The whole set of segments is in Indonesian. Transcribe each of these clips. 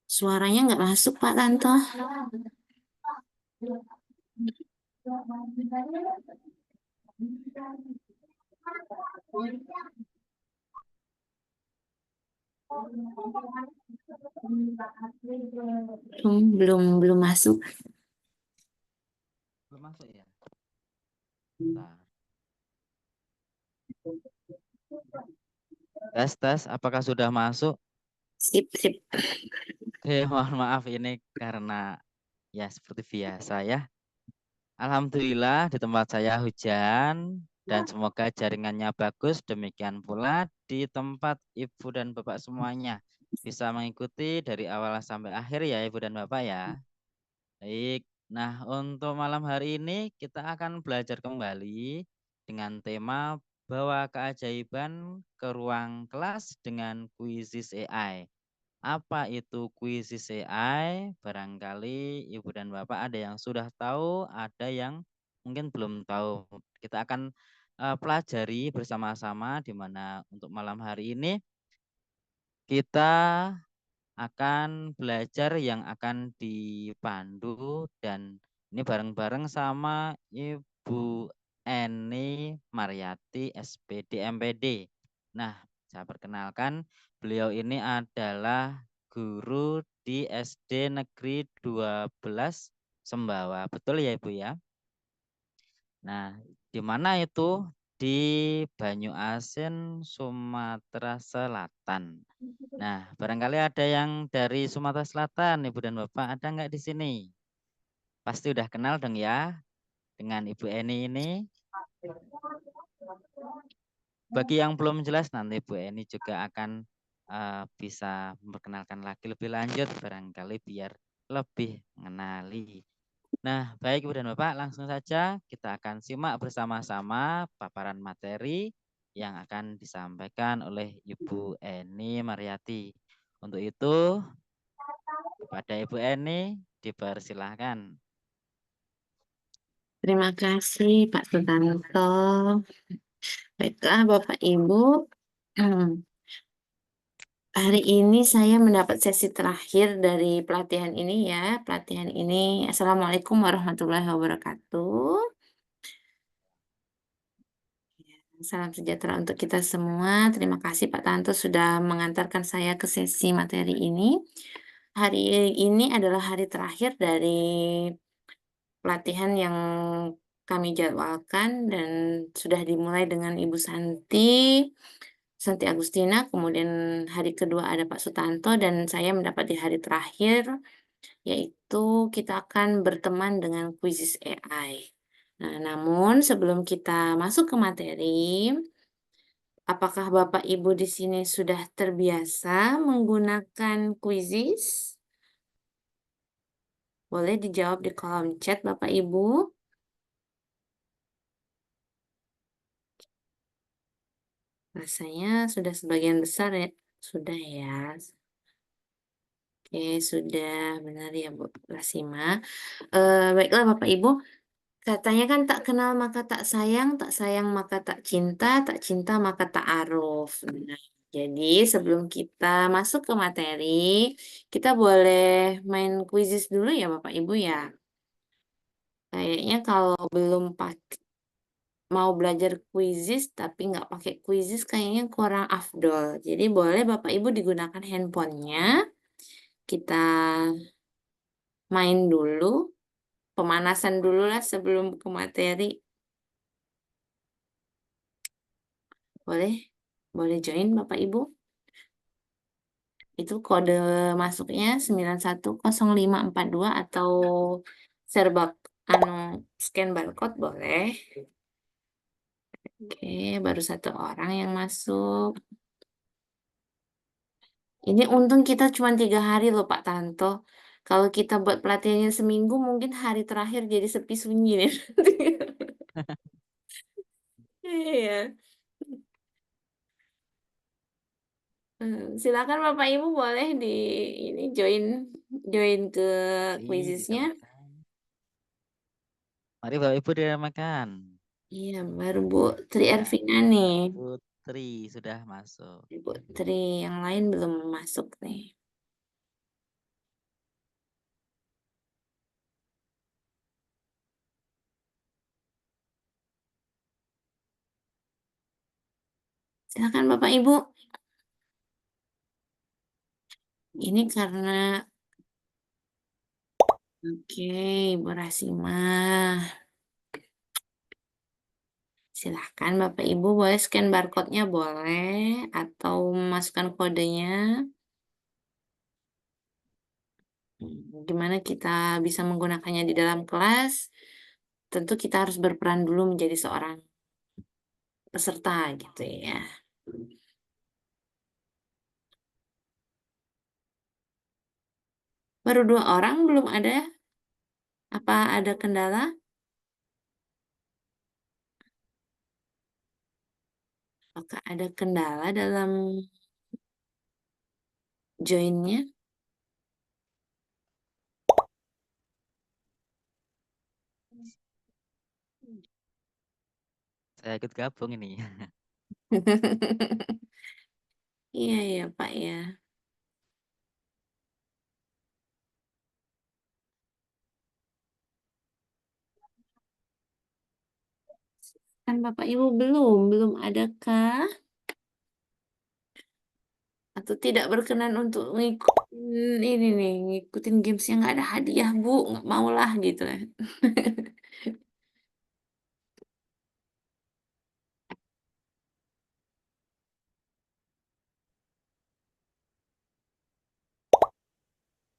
Suaranya nggak masuk, Pak Tanto. Belum masuk. Belum masuk ya? Bentar. Tes, tes, apakah sudah masuk? Sip, sip. Oke, mohon maaf ini karena ya seperti biasa ya. Alhamdulillah di tempat saya hujan dan semoga jaringannya bagus. Demikian pula di tempat Ibu dan Bapak semuanya bisa mengikuti dari awal sampai akhir ya Ibu dan Bapak ya. Baik, nah untuk malam hari ini kita akan belajar kembali dengan tema bawa keajaiban ke ruang kelas dengan Quizzes AI. Apa itu Quizzes AI? Barangkali Ibu dan Bapak ada yang sudah tahu, ada yang mungkin belum tahu. Kita akan pelajari bersama-sama di mana untuk malam hari ini kita akan belajar yang akan dipandu dan ini bareng-bareng sama Ibu Eni Mariati SPD MPD. Nah, saya perkenalkan beliau ini adalah guru di SD Negeri 12 Sembawa. Betul ya Ibu ya? Nah, di mana itu? Di Banyuasin, Sumatera Selatan. Nah, barangkali ada yang dari Sumatera Selatan, Ibu dan Bapak, ada nggak di sini? Pasti udah kenal dong ya dengan Ibu Eni ini. Bagi yang belum jelas, nanti Ibu Eni juga akan bisa memperkenalkan lagi lebih lanjut, barangkali biar lebih mengenali. Nah, baik Ibu dan Bapak, langsung saja kita akan simak bersama-sama paparan materi yang akan disampaikan oleh Ibu Eni Mariati. Untuk itu, kepada Ibu Eni, dipersilahkan. Terima kasih, Pak Sutanto. Baiklah, Bapak Ibu. Hari ini saya mendapat sesi terakhir dari pelatihan ini ya. Pelatihan ini, Assalamualaikum warahmatullahi wabarakatuh. Salam sejahtera untuk kita semua. Terima kasih Pak Tanto sudah mengantarkan saya ke sesi materi ini. Hari ini adalah hari terakhir dari pelatihan yang kami jadwalkan dan sudah dimulai dengan Ibu Santi Agustina, kemudian hari kedua ada Pak Sutanto dan saya mendapat di hari terakhir yaitu kita akan berteman dengan Quizzes AI. Nah, namun sebelum kita masuk ke materi, apakah Bapak Ibu di sini sudah terbiasa menggunakan Quizzes? Boleh dijawab di kolom chat Bapak Ibu. Rasanya sudah sebagian besar ya. Sudah ya. Oke, sudah benar ya Bu Rasima. Baiklah Bapak Ibu, katanya kan tak kenal maka tak sayang maka tak cinta maka tak aruf. Nah, jadi sebelum kita masuk ke materi, kita boleh main quizzes dulu ya Bapak Ibu ya. Kayaknya kalau belum mau belajar quizzes tapi nggak pakai quizzes kayaknya kurang afdol. Jadi boleh Bapak Ibu digunakan handphonenya. Kita main dulu, pemanasan dulu lah sebelum ke materi. Boleh, boleh join Bapak Ibu. Itu kode masuknya 910542 atau serbak anu scan barcode boleh. Oke, baru satu orang yang masuk. Ini untung kita cuma 3 hari loh Pak Tanto. Kalau kita buat pelatihannya seminggu, mungkin hari terakhir jadi sepi sunyi nih. Iya. Silakan Bapak Ibu boleh di ini join ke Mari quizesnya. dinamakan. Mari Bapak Ibu dinamakan. Iya, baru Bu Tri Ya, Ervina nih. Ibu Putri sudah masuk. Ibu Tri, yang lain belum masuk nih. Silakan Bapak Ibu. Ini karena oke, Ibu Rasimah. Silahkan Bapak Ibu boleh scan barcode-nya boleh atau masukkan kodenya. Gimana kita bisa menggunakannya di dalam kelas? Tentu kita harus berperan dulu menjadi seorang peserta gitu ya. Baru 2 orang belum ada? Apa ada kendala? Apakah ada kendala dalam join-nya? Saya ikut gabung ini. Iya ya Pak ya. Kan Bapak Ibu belum adakah? Atau tidak berkenan untuk ngikutin ini nih, ngikutin games yang nggak ada hadiah Bu, nggak maulah gitu ya.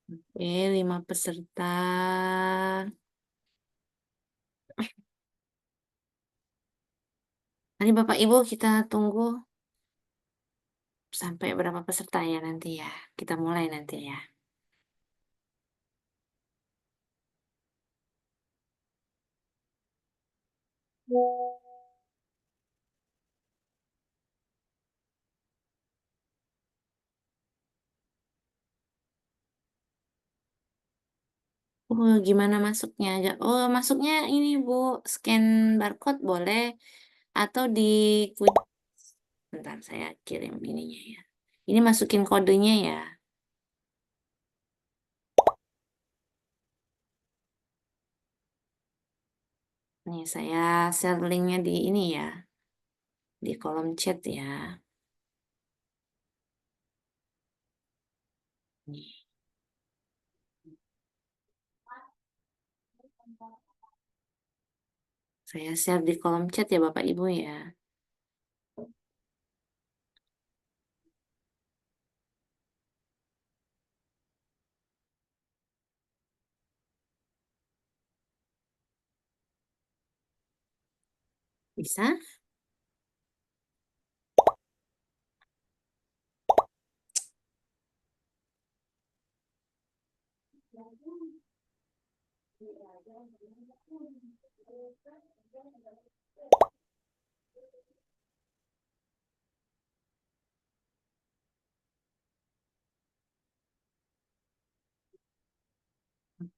Oke, 5 peserta. Nanti Bapak Ibu kita tunggu sampai berapa peserta ya nanti ya. Kita mulai nanti ya. Oh, gimana masuknya? Oh, masuknya ini Bu, scan barcode boleh atau di bentar saya kirim ininya ya. Ini masukin kodenya ya. Nih saya share linknya di ini ya, di kolom chat ya. Nih. Saya share di kolom chat ya Bapak Ibu ya. Bisa?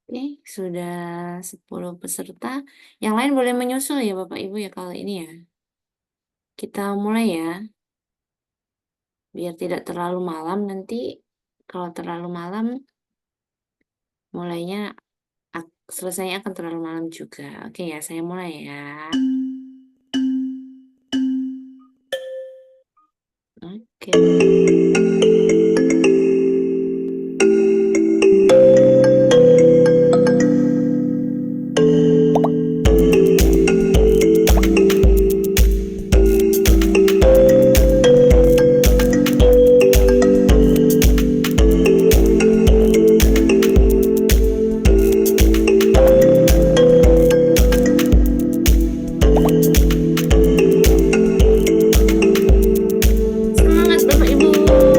Oke, sudah 10 peserta. Yang lain boleh menyusul ya Bapak Ibu ya kalau ini ya. Kita mulai ya. Biar tidak terlalu malam nanti. Kalau terlalu malam, mulainya selesainya akan terlalu malam juga. Oke ya, saya mulai ya. Oke. Semangat Bapak Ibu.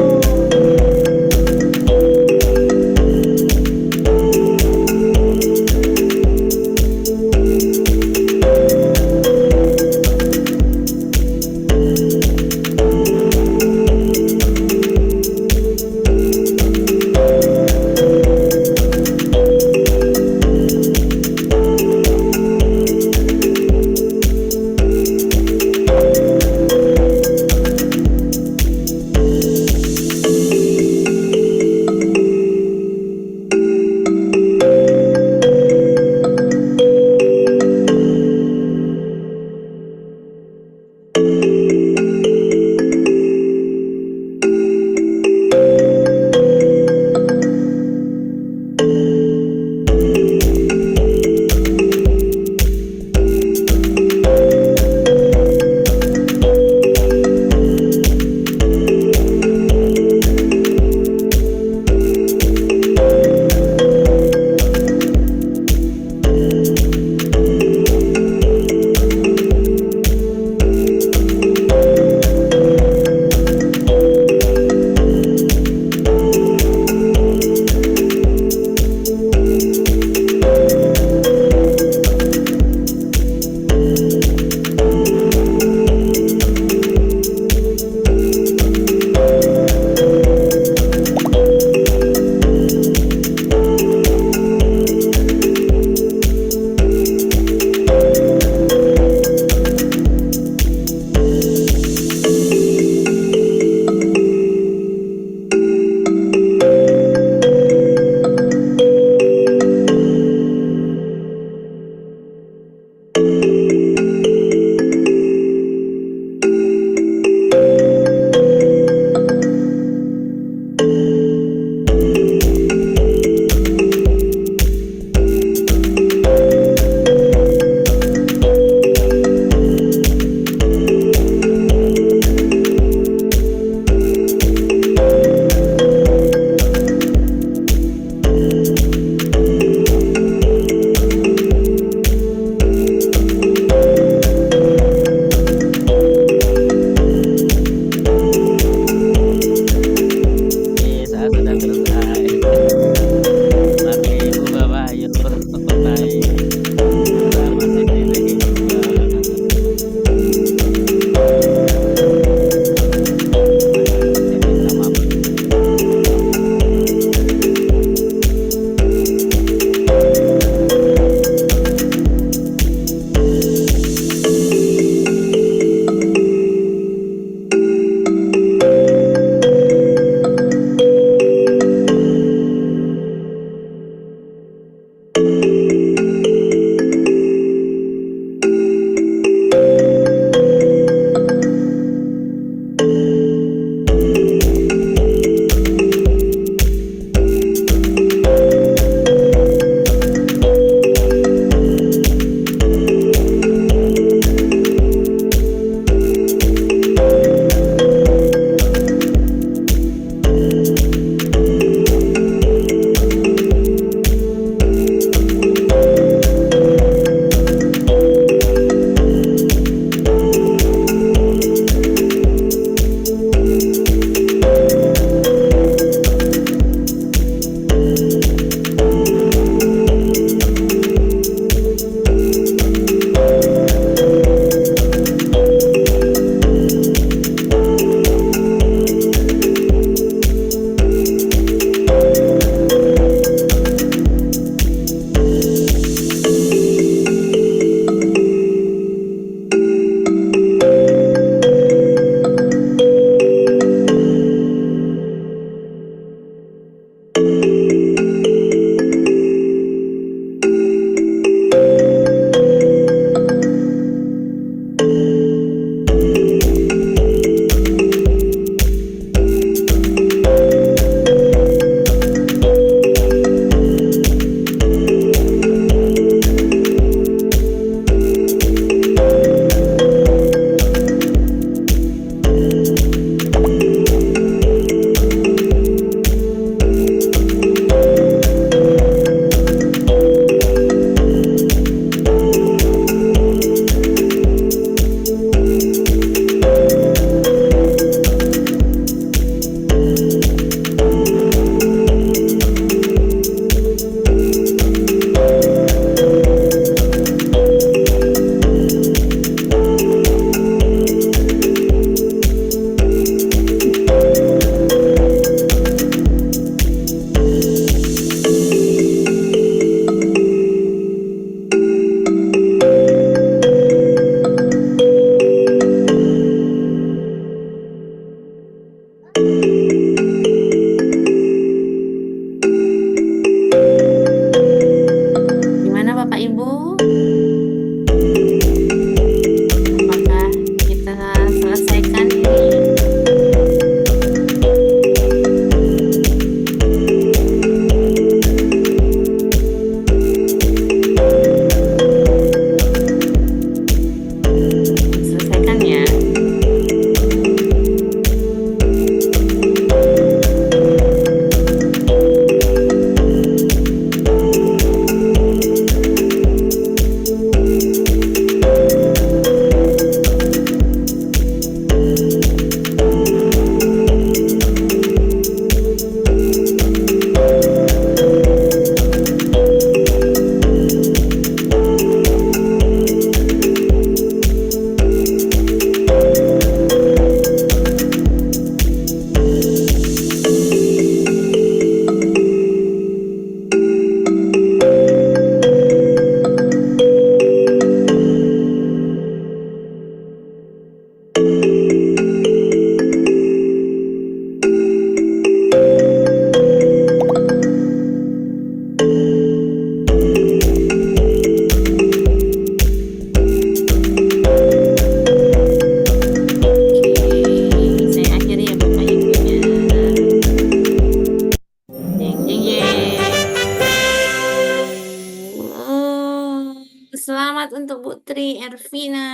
Selamat untuk Bu Tri Ervina.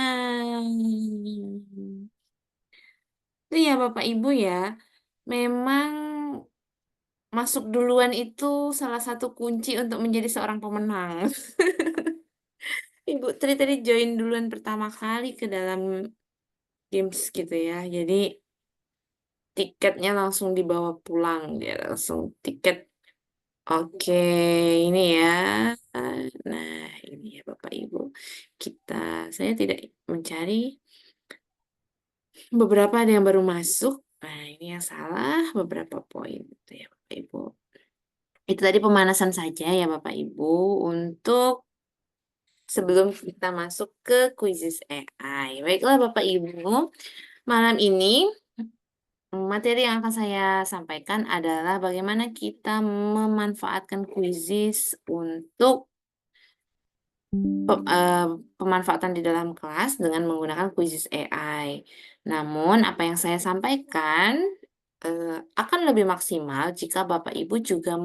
Itu ya Bapak Ibu ya, memang masuk duluan itu salah satu kunci untuk menjadi seorang pemenang. Ibu Tri tadi join duluan pertama kali ke dalam games gitu ya. Jadi tiketnya langsung dibawa pulang dia langsung tiket. Oke, ini ya. Nah, ini ya Bapak Ibu. Kita saya tidak mencari beberapa ada yang baru masuk. Nah, ini yang salah beberapa poin itu ya Bapak Ibu. Itu tadi pemanasan saja ya Bapak Ibu untuk sebelum kita masuk ke quizzes AI. Baiklah Bapak Ibu, malam ini materi yang akan saya sampaikan adalah bagaimana kita memanfaatkan quizzes untuk pemanfaatan di dalam kelas dengan menggunakan quizzes AI. Namun, apa yang saya sampaikan akan lebih maksimal jika Bapak Ibu juga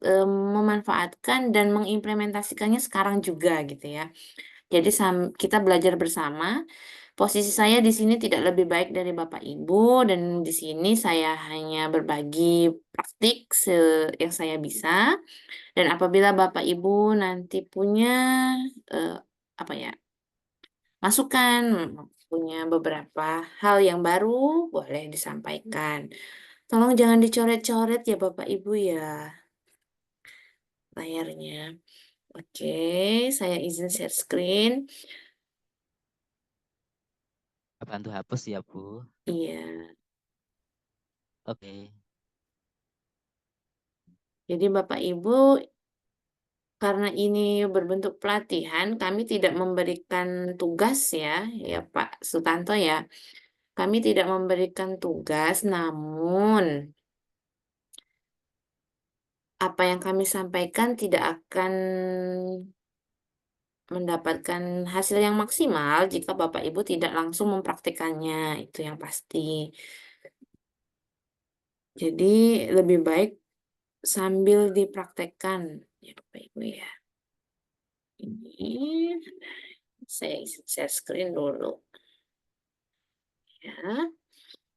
memanfaatkan dan mengimplementasikannya sekarang juga gitu ya. Jadi kita belajar bersama. Posisi saya di sini tidak lebih baik dari Bapak Ibu dan di sini saya hanya berbagi praktik yang saya bisa. Dan apabila Bapak Ibu nanti punya eh, apa ya masukan, punya beberapa hal yang baru, boleh disampaikan. Tolong jangan dicoret-coret ya Bapak Ibu ya layarnya. Oke, saya izin share screen. Bantu hapus ya, Bu. Iya, Oke. jadi Bapak Ibu, karena ini berbentuk pelatihan, kami tidak memberikan tugas ya, ya Pak Sutanto ya. Kami tidak memberikan tugas, namun apa yang kami sampaikan tidak akan mendapatkan hasil yang maksimal jika Bapak Ibu tidak langsung mempraktikannya, itu yang pasti. Jadi lebih baik sambil dipraktekkan, ya Bapak Ibu ya. Ini saya share screen dulu ya.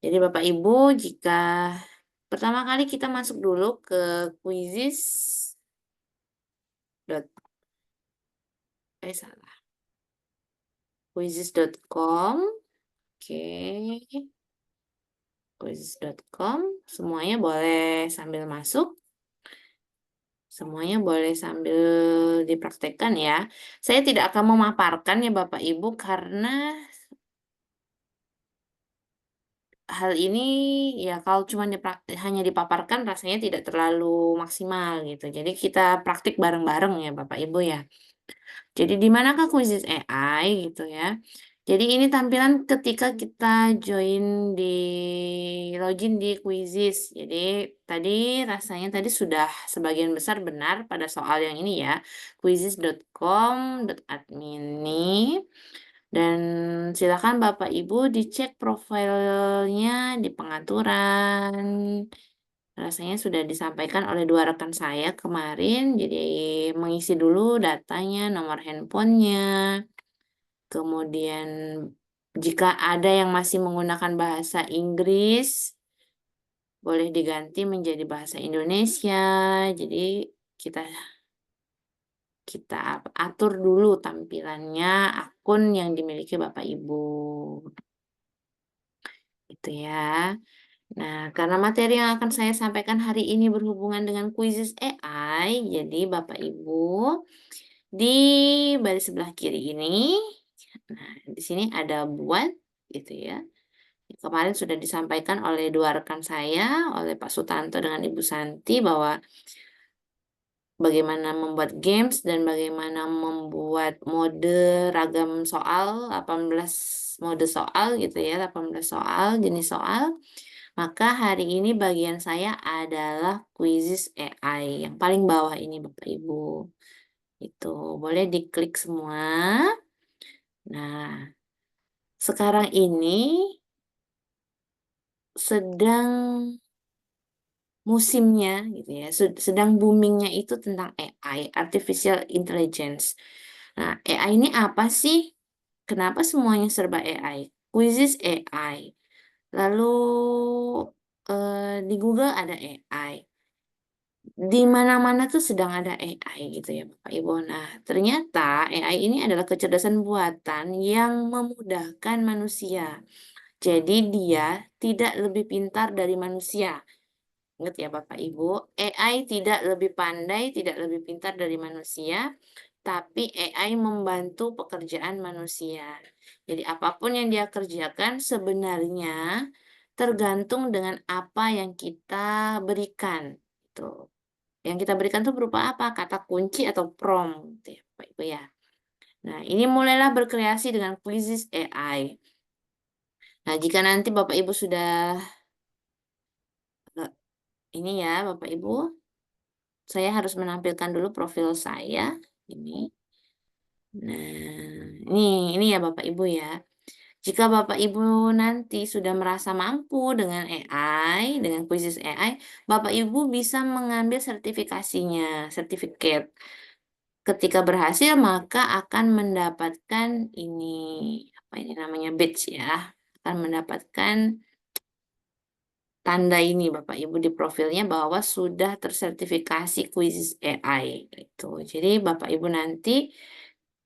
Jadi Bapak Ibu, jika pertama kali kita masuk dulu ke quizzes. Salah. Quizzes.com. Oke. Quizzes.com. Semuanya boleh sambil masuk. Semuanya boleh sambil dipraktekkan ya. Saya tidak akan memaparkan ya Bapak Ibu karena hal ini ya kalau cuma hanya dipaparkan rasanya tidak terlalu maksimal gitu. Jadi kita praktik bareng-bareng ya Bapak Ibu ya. Jadi di manakah Quizzes AI gitu ya. Jadi ini tampilan ketika kita join di login di Quizzes. Jadi tadi rasanya tadi sudah sebagian besar benar pada soal yang ini ya. Quizzes.com.admin. Dan silakan Bapak Ibu dicek profilnya di pengaturan. Rasanya sudah disampaikan oleh dua rekan saya kemarin. Jadi mengisi dulu datanya, nomor handphonenya. Kemudian jika ada yang masih menggunakan bahasa Inggris, boleh diganti menjadi bahasa Indonesia. Jadi kita kita atur dulu tampilannya akun yang dimiliki Bapak Ibu. Itu ya. Nah, karena materi yang akan saya sampaikan hari ini berhubungan dengan quizzes AI, jadi Bapak Ibu di baris sebelah kiri ini, nah di sini ada buat gitu ya. Kemarin sudah disampaikan oleh dua rekan saya, oleh Pak Sutanto dengan Ibu Santi bahwa bagaimana membuat games dan bagaimana membuat mode ragam soal, 18 mode soal gitu ya, 18 soal, jenis soal. Maka hari ini bagian saya adalah quizzes AI yang paling bawah ini Bapak Ibu. Itu boleh diklik semua. Nah, sekarang ini sedang musimnya gitu ya, sedang boomingnya itu tentang AI, artificial intelligence. Nah, AI ini apa sih? Kenapa semuanya serba AI? Quizzes AI. Lalu di Google ada AI. Di mana-mana tuh sedang ada AI gitu ya Bapak Ibu. Nah, ternyata AI ini adalah kecerdasan buatan yang memudahkan manusia. Jadi dia tidak lebih pintar dari manusia. Ingat ya Bapak Ibu, AI tidak lebih pandai, tidak lebih pintar dari manusia, tapi AI membantu pekerjaan manusia. Jadi apapun yang dia kerjakan sebenarnya tergantung dengan apa yang kita berikan. Tuh. Yang kita berikan tuh berupa apa? Kata kunci atau prompt, gitu ya, Bapak Ibu ya. Nah, ini mulailah berkreasi dengan Quizzes AI. Nah, jika nanti Bapak Ibu sudah ini ya, Bapak Ibu, saya harus menampilkan dulu profil saya. Ini. Nah, ini ya Bapak Ibu ya. Jika Bapak Ibu nanti sudah merasa mampu dengan AI, dengan Quizzes AI, Bapak Ibu bisa mengambil sertifikasinya, sertifikat. Ketika berhasil, maka akan mendapatkan ini, apa ini namanya, badge ya. Akan mendapatkan tanda ini Bapak Ibu di profilnya bahwa sudah tersertifikasi Quizzes AI itu. Jadi Bapak Ibu nanti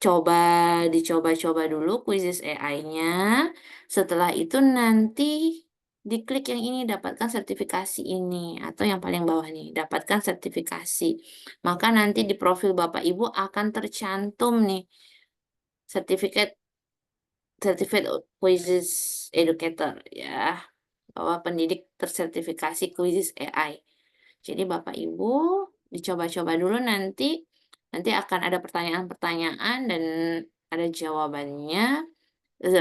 coba dicoba-coba dulu Quizzes AI-nya. Setelah itu nanti diklik yang ini dapatkan sertifikasi ini atau yang paling bawah nih dapatkan sertifikasi. Maka nanti di profil Bapak Ibu akan tercantum nih sertifikat Certified Quizzes Educator ya, bahwa pendidik tersertifikasi Quizzes AI. Jadi Bapak Ibu dicoba-coba dulu nanti akan ada pertanyaan-pertanyaan dan ada jawabannya,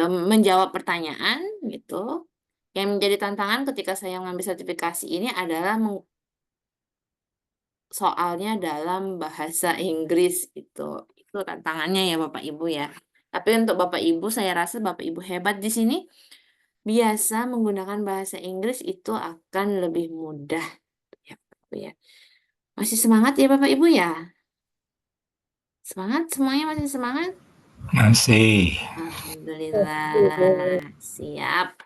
menjawab pertanyaan gitu. Yang menjadi tantangan ketika saya mengambil sertifikasi ini adalah soalnya dalam bahasa Inggris itu. Itu tantangannya ya Bapak Ibu ya. Tapi untuk Bapak Ibu saya rasa Bapak Ibu hebat di sini. Biasa menggunakan bahasa Inggris itu akan lebih mudah ya Bapak Ibu ya. Masih semangat ya Bapak Ibu ya? Semangat semuanya masih semangat? Masih. Alhamdulillah. Siap.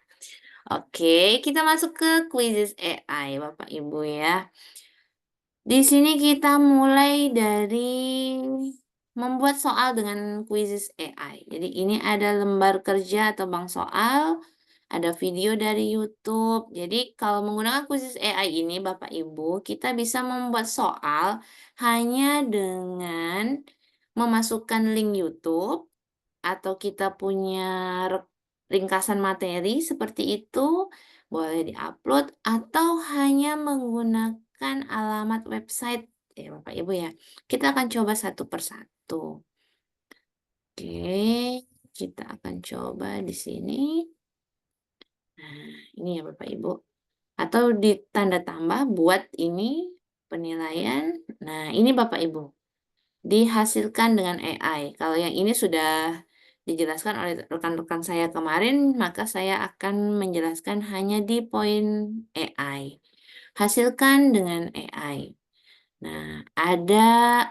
Oke, kita masuk ke quizzes AI Bapak Ibu ya. Di sini kita mulai dari membuat soal dengan quizzes AI. Jadi ini ada lembar kerja atau bank soal, ada video dari YouTube. Jadi kalau menggunakan quizzes AI ini Bapak Ibu, kita bisa membuat soal hanya dengan memasukkan link YouTube atau kita punya ringkasan materi seperti itu, boleh diupload atau hanya menggunakan alamat website ya Bapak Ibu ya. Kita akan coba satu persatu. Oke, kita akan coba di sini. Nah, ini ya Bapak Ibu. Atau di tanda tambah buat ini penilaian. Nah, ini Bapak Ibu. Dihasilkan dengan AI. Kalau yang ini sudah dijelaskan oleh rekan-rekan saya kemarin, maka saya akan menjelaskan hanya di poin AI. Hasilkan dengan AI. Nah, ada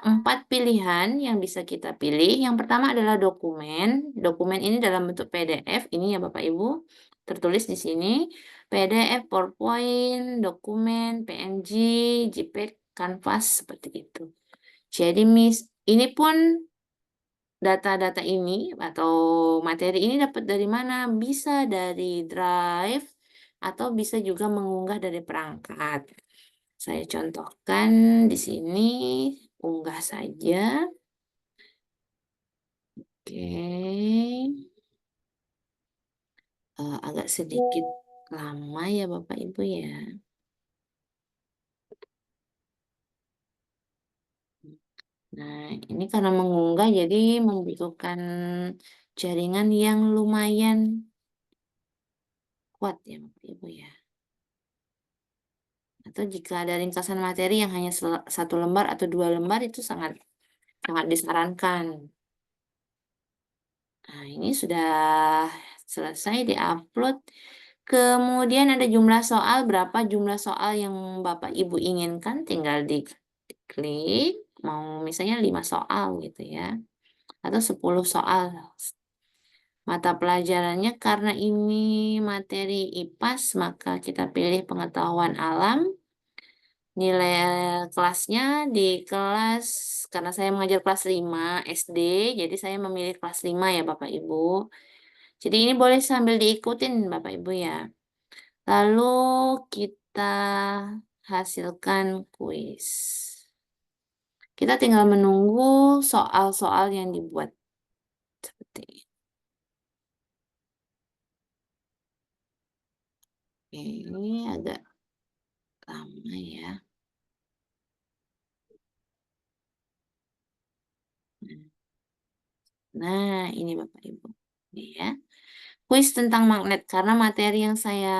4 pilihan yang bisa kita pilih. Yang pertama adalah dokumen. Dokumen ini dalam bentuk PDF. Ini ya Bapak Ibu, tertulis di sini. PDF, PowerPoint, dokumen, PNG, JPEG, Canvas, seperti itu. Jadi ini pun data-data ini atau materi ini dapat dari mana? Bisa dari Drive atau bisa juga mengunggah dari perangkat. Saya contohkan di sini, unggah saja. Oke. Agak sedikit lama ya Bapak Ibu ya. Nah, ini karena mengunggah jadi membutuhkan jaringan yang lumayan kuat ya Bapak Ibu ya. Atau jika ada ringkasan materi yang hanya satu lembar atau 2 lembar itu sangat sangat disarankan. Nah, ini sudah selesai diupload. Kemudian ada jumlah soal, berapa jumlah soal yang Bapak Ibu inginkan, tinggal diklik, mau misalnya 5 soal gitu ya. atau 10 soal. Mata pelajarannya karena ini materi IPAS, maka kita pilih pengetahuan alam. Nilai kelasnya di kelas, karena saya mengajar kelas 5 SD, jadi saya memilih kelas 5 ya Bapak Ibu. Jadi ini boleh sambil diikutin Bapak Ibu ya. Lalu kita hasilkan kuis. Kita tinggal menunggu soal-soal yang dibuat. Seperti ini. Ini agak lama ya. Nah, ini Bapak Ibu. Ini ya. Kuis tentang magnet, karena materi yang saya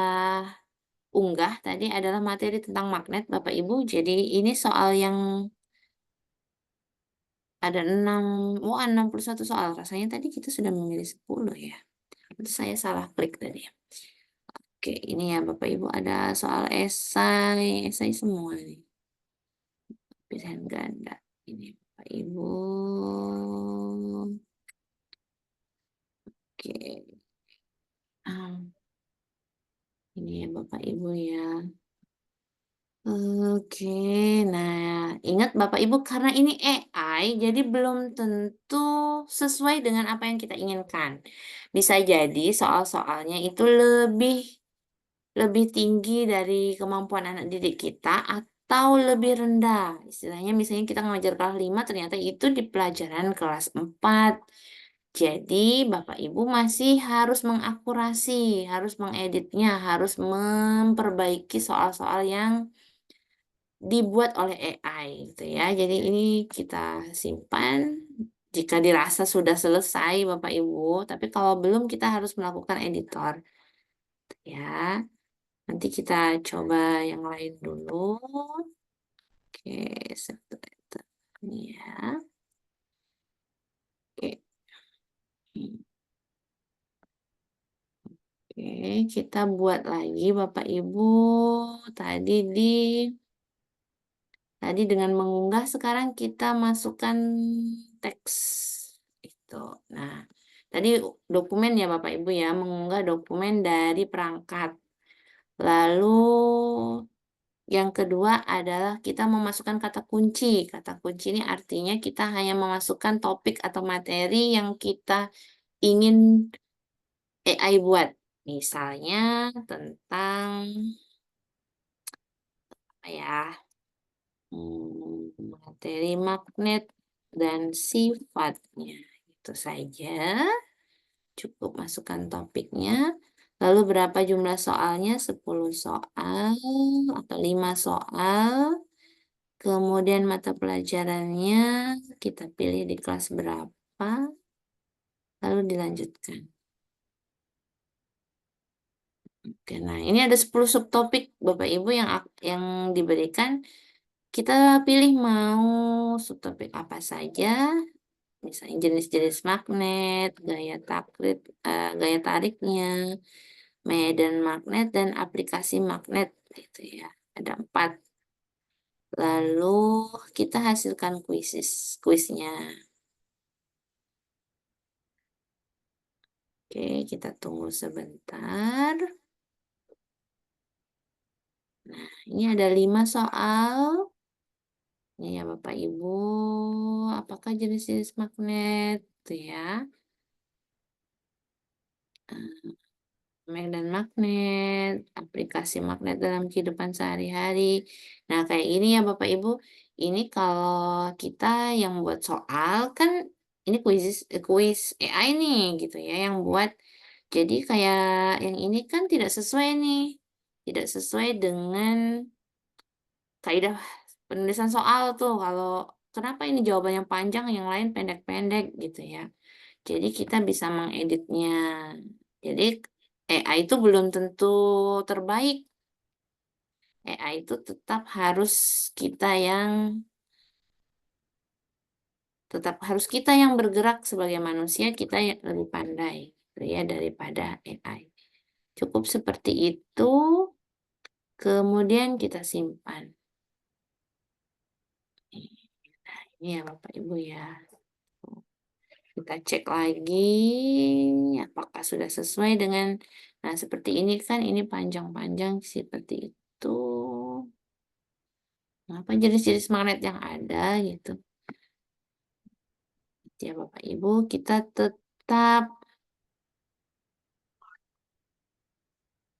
unggah tadi adalah materi tentang magnet Bapak Ibu. Jadi ini soal yang ada 61 soal. Rasanya tadi kita sudah memilih 10 ya. Itu saya salah klik tadi. Oke, ini ya Bapak Ibu ada soal esai semua nih. Pilihan ganda. Ini Bapak Ibu. Oke. Ini ya Bapak Ibu ya. Oke, nah ingat Bapak Ibu karena ini AI, jadi belum tentu sesuai dengan apa yang kita inginkan. Bisa jadi soal-soalnya itu lebih tinggi dari kemampuan anak didik kita atau lebih rendah. Istilahnya misalnya kita ngajar kelas 5 ternyata itu di pelajaran kelas 4. Jadi Bapak Ibu masih harus mengakurasi, harus mengeditnya, harus memperbaiki soal-soal yang dibuat oleh AI gitu ya. Jadi ini kita simpan jika dirasa sudah selesai Bapak Ibu, tapi kalau belum kita harus melakukan editor ya. Nanti kita coba yang lain dulu. Oke, satu itu. Ini ya. Oke. Oke, kita buat lagi Bapak Ibu. Tadi di Tadi dengan mengunggah sekarang kita masukkan teks itu. Nah, tadi dokumen ya Bapak Ibu ya, mengunggah dokumen dari perangkat. Lalu yang kedua adalah kita memasukkan kata kunci. Kata kunci ini artinya kita hanya memasukkan topik atau materi yang kita ingin AI buat. Misalnya tentang apa ya? Materi magnet dan sifatnya. Itu saja. Cukup masukkan topiknya. Lalu berapa jumlah soalnya? 10 soal atau 5 soal. Kemudian mata pelajarannya kita pilih di kelas berapa. Lalu dilanjutkan. Oke, nah ini ada 10 subtopik Bapak Ibu yang diberikan. Kita pilih mau subtopik apa saja. Misalnya jenis-jenis magnet, gaya tariknya, medan magnet, dan aplikasi magnet gitu ya. Ada 4. Lalu kita hasilkan kuisnya. Oke, kita tunggu sebentar. Nah, ini ada 5 soal. Ini ya Bapak Ibu, apakah jenis-jenis magnet? Tuh ya. Medan magnet, aplikasi magnet dalam kehidupan sehari-hari. Nah, kayak ini ya Bapak Ibu. Ini kalau kita yang buat soal kan ini kuis AI nih gitu ya yang buat. Jadi kayak yang ini kan tidak sesuai nih. Tidak sesuai dengan kaidah penulisan soal tuh. Kalau kenapa ini jawabannya panjang, yang lain pendek-pendek gitu ya. Jadi kita bisa mengeditnya. Jadi AI itu belum tentu terbaik. AI itu kita yang tetap harus kita yang bergerak sebagai manusia, kita yang lebih pandai gitu ya daripada AI. Cukup seperti itu. Kemudian kita simpan. Nah, ini ya Bapak Ibu ya. Kita cek lagi apakah sudah sesuai dengan, nah seperti ini kan, ini panjang-panjang seperti itu. Apa jenis-jenis magnet yang ada gitu. Ya Bapak Ibu, kita tetap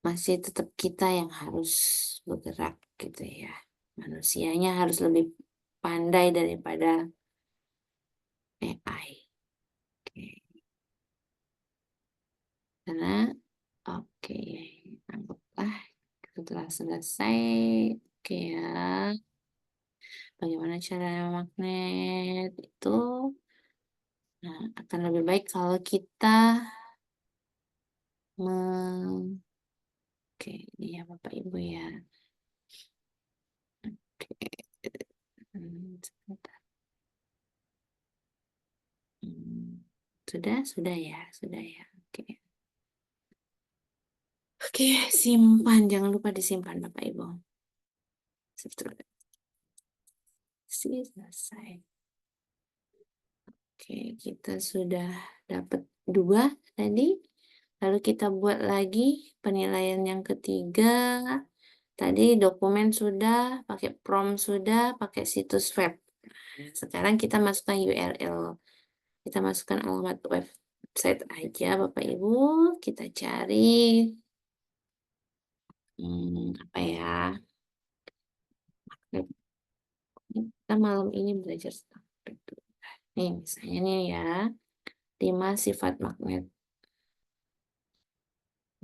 masih tetap kita yang harus bergerak gitu ya. Manusianya harus lebih pandai daripada AI. Oke. Karena oke, anggaplah setelah selesai. Oke ya. Bagaimana cara magnet itu? Nah, akan lebih baik kalau kita me oke, ini ya Bapak Ibu ya. Oke. Sebentar. Sudah ya, sudah ya. Oke. Oke, simpan. Jangan lupa disimpan Bapak Ibu. Selesai. Oke, kita sudah dapat 2 tadi. Lalu kita buat lagi penilaian yang ketiga. Tadi dokumen sudah, pakai prompt sudah, pakai situs web. Sekarang kita masukkan URL. Kita masukkan alamat website aja Bapak Ibu. Kita cari apa ya? Kita malam ini belajar tentang itu. Nih, misalnya nih ya, 5 sifat magnet.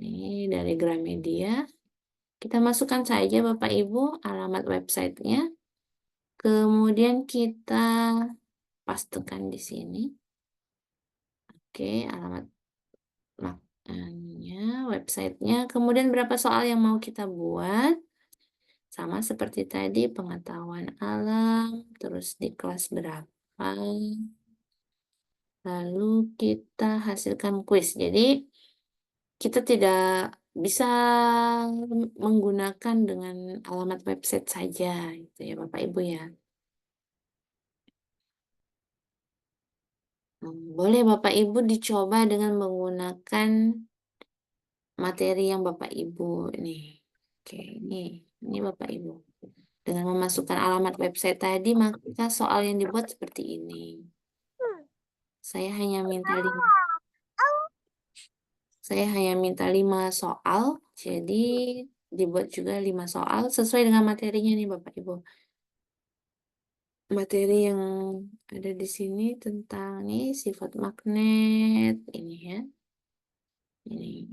Ini dari Gramedia. Kita masukkan saja Bapak Ibu alamat websitenya. Kemudian kita pastekan di sini. Oke, alamat maknanya, websitenya. Kemudian berapa soal yang mau kita buat. Sama seperti tadi, pengetahuan alam, terus di kelas berapa. Lalu kita hasilkan kuis. Jadi kita tidak bisa menggunakan dengan alamat website saja, gitu ya Bapak Ibu ya. Boleh Bapak Ibu dicoba dengan menggunakan materi yang Bapak Ibu nih. Oke, ini Bapak Ibu. Dengan memasukkan alamat website tadi, maka soal yang dibuat seperti ini. Saya hanya minta 5 soal, jadi dibuat juga 5 soal sesuai dengan materinya nih Bapak Ibu. Materi yang ada di sini tentang nih sifat magnet ini ya. Ini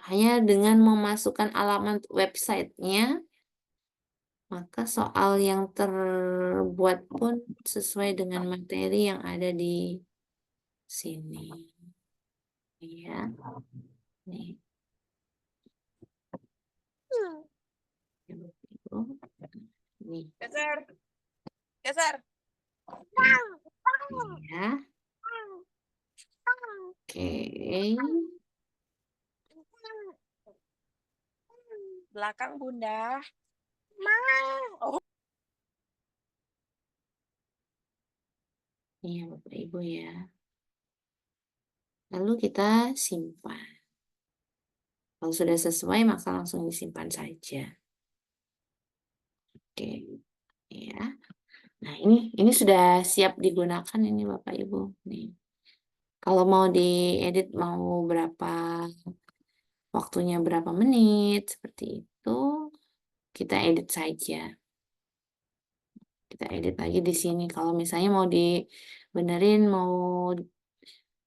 hanya dengan memasukkan alamat websitenya, maka soal yang terbuat pun sesuai dengan materi yang ada di sini. Ya, nih. Nih. Geser. Geser. Ya. Oke. Belakang Bunda. Oh. Iya, Bapak Ibu ya. Lalu kita simpan. Kalau sudah sesuai, maka langsung disimpan saja. Oke. Ya. Nah, ini sudah siap digunakan ini Bapak Ibu. Nih. Kalau mau diedit mau berapa waktunya berapa menit seperti itu, kita edit saja. Kita edit lagi di sini. Kalau misalnya mau dibenerin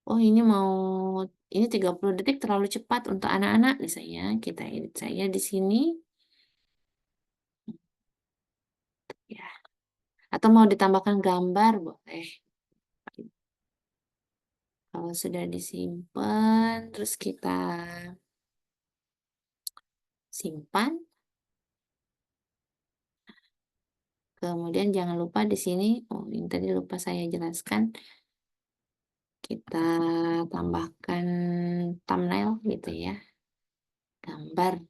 oh ini 30 detik terlalu cepat untuk anak-anak misalnya, kita edit saja di sini. Ya. Atau mau ditambahkan gambar boleh. Kalau sudah disimpan, terus kita simpan. Kemudian jangan lupa di sini, oh ini tadi lupa saya jelaskan, kita tambahkan thumbnail gitu ya, gambar.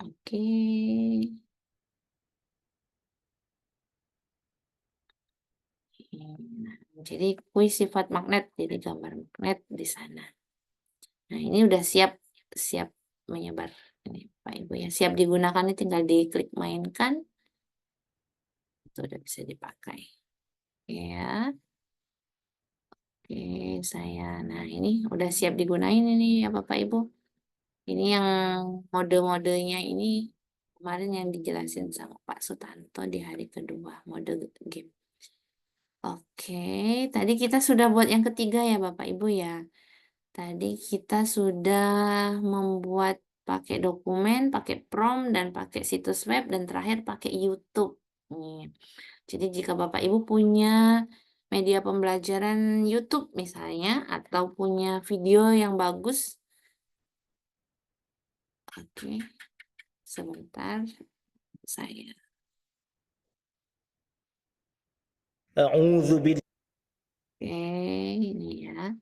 Oke. Jadi kuis sifat magnet, jadi gambar magnet di sana. Nah, ini udah siap siap menyebar ini Pak Ibu ya. Siap digunakan, ini tinggal diklik mainkan. Itu udah bisa dipakai. Ya. Oke, nah ini udah siap digunain ini ya Bapak Ibu. Ini yang mode-modenya ini kemarin yang dijelasin sama Pak Sutanto di hari kedua mode game. Oke, tadi kita sudah buat yang ketiga ya Bapak Ibu ya. Tadi kita sudah membuat pakai dokumen, pakai prompt, dan pakai situs web, dan terakhir pakai YouTube. Nih. Jadi jika Bapak Ibu punya media pembelajaran YouTube misalnya, atau punya video yang bagus, oke, sebentar saya. Oke, ini ya.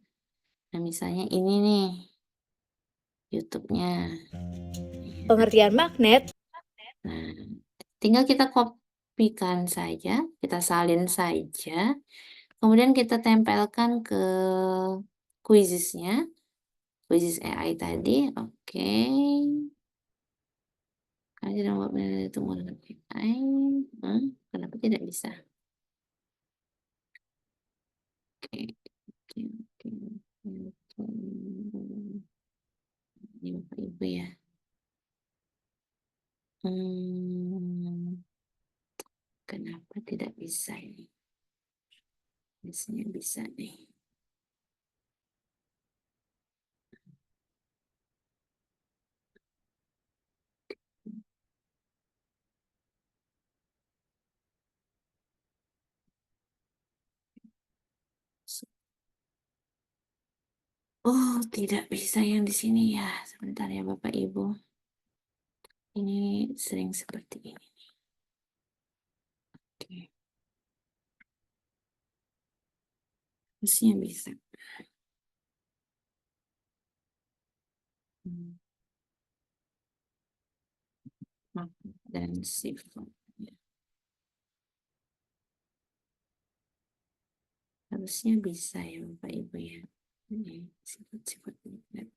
Nah, misalnya ini nih YouTube-nya. Pengertian magnet. Nah, tinggal kita kopikan saja, kita salin saja. Kemudian kita tempelkan ke quizzesnya, quizzes AI tadi. Oke. Aja itu menggunakan AI. Kenapa tidak bisa? Oke, oke, oke, oke. Ini Bapak Ibu ya. Kenapa tidak bisa ini? Biasanya bisa nih. Oh, tidak bisa yang di sini ya. Sebentar ya Bapak Ibu. Ini sering seperti ini. Oke. Harusnya bisa. Dan sifat. Harusnya bisa ya Bapak Ibu ya. Ini sifat-sifat magnet.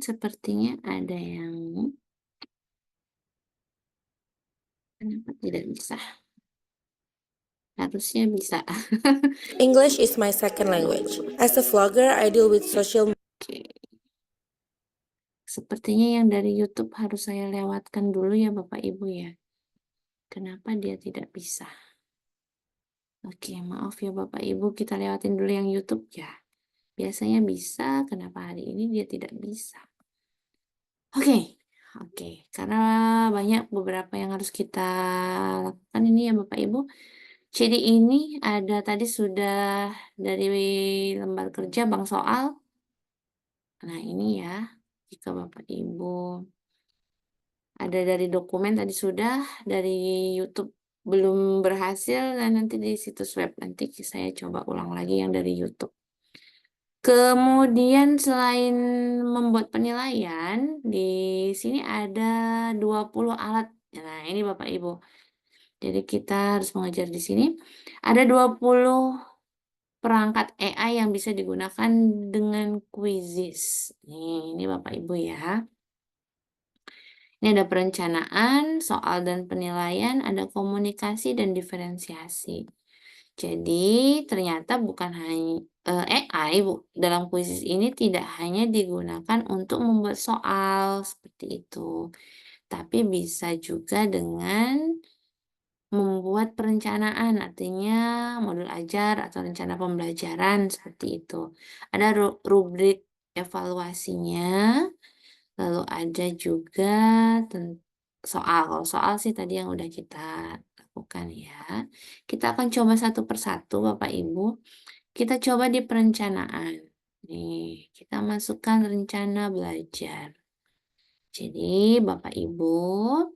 Sepertinya ada yang kenapa tidak bisa? Harusnya bisa. English is my second language. As a vlogger, I deal with social media. Oke. Sepertinya yang dari YouTube harus saya lewatkan dulu ya Bapak Ibu ya. Kenapa dia tidak bisa? Oke, maaf ya Bapak Ibu, kita lewatin dulu yang YouTube ya. Biasanya bisa, kenapa hari ini dia tidak bisa? Oke, karena banyak beberapa yang harus kita lakukan ini ya Bapak Ibu. Jadi ini ada tadi sudah dari lembar kerja Bank Soal. Nah ini ya, jika Bapak Ibu ada dari dokumen tadi sudah, dari YouTube belum berhasil, dan nanti di situs web nanti saya coba ulang lagi yang dari YouTube. Kemudian selain membuat penilaian, di sini ada 20 alat. Nah, ini Bapak Ibu. Jadi kita harus mengajar di sini. Ada 20 perangkat AI yang bisa digunakan dengan quizzes. Ini Bapak Ibu ya. Ini ada perencanaan, soal dan penilaian, ada komunikasi dan diferensiasi. Jadi ternyata bukan hanya AI dalam kuisis ini tidak hanya digunakan untuk membuat soal seperti itu, tapi bisa juga dengan membuat perencanaan, artinya modul ajar atau rencana pembelajaran seperti itu. Ada rubrik evaluasinya, lalu ada juga soal. Kalau soal sih tadi yang udah kita lakukan ya. Kita akan coba satu persatu Bapak Ibu. Kita coba di perencanaan. Nih, kita masukkan rencana belajar. Jadi Bapak Ibu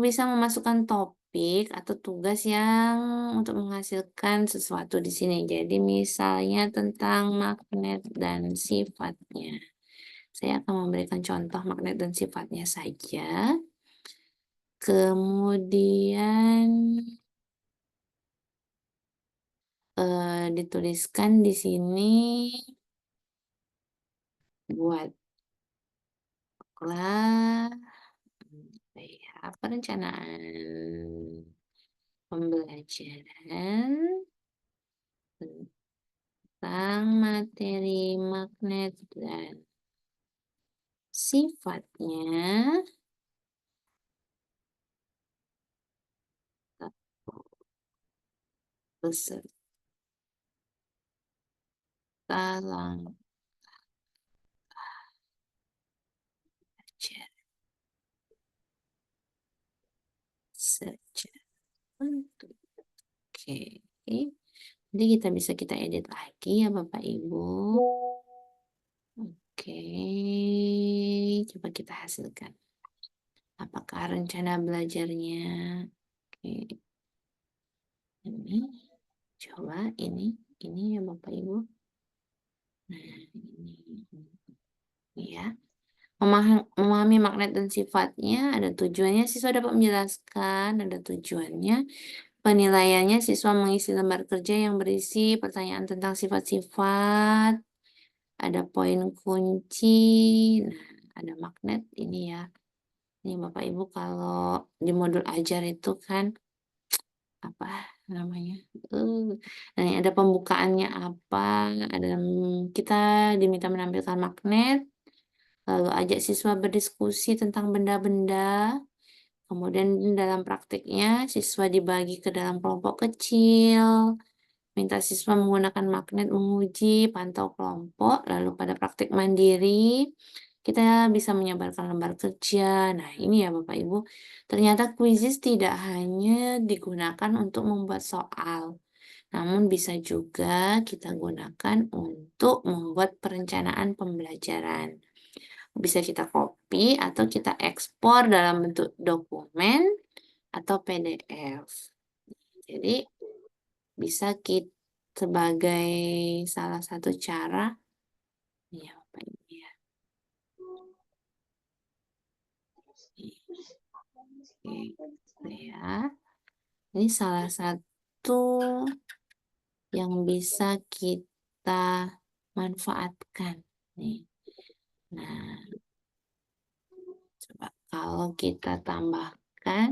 bisa memasukkan topik topik atau tugas yang untuk menghasilkan sesuatu di sini. Jadi misalnya tentang magnet dan sifatnya. Saya akan memberikan contoh magnet dan sifatnya saja. Kemudian dituliskan di sini buatlah perencanaan pembelajaran tentang materi magnet dan sifatnya beserta langkah belajar secara untuk. Oke. Jadi kita edit lagi ya Bapak Ibu. Oke, coba kita hasilkan. Apakah rencana belajarnya? Oke. Ini, coba ini ya Bapak Ibu. Nah, ini ya. Memahami magnet dan sifatnya, ada tujuannya, siswa dapat menjelaskan, ada tujuannya. Penilaiannya, siswa mengisi lembar kerja yang berisi pertanyaan tentang sifat-sifat, ada poin kunci, nah ada magnet ini ya. Ini Bapak Ibu kalau di modul ajar itu kan apa namanya? Nah, ini ada pembukaannya apa? Ada kita diminta menampilkan magnet, lalu ajak siswa berdiskusi tentang benda-benda. Kemudian dalam praktiknya siswa dibagi ke dalam kelompok kecil, minta siswa menggunakan magnet menguji, pantau kelompok, lalu pada praktik mandiri kita bisa menyebarkan lembar kerja. Nah, ini ya Bapak Ibu, ternyata kuisis tidak hanya digunakan untuk membuat soal, namun bisa juga kita gunakan untuk membuat perencanaan pembelajaran. Bisa kita copy atau kita ekspor dalam bentuk dokumen atau PDF. Jadi bisa kita sebagai salah satu cara ya Bapak Ibu ya. Oke, ya. Ini salah satu yang bisa kita manfaatkan nih. Nah, coba kalau kita tambahkan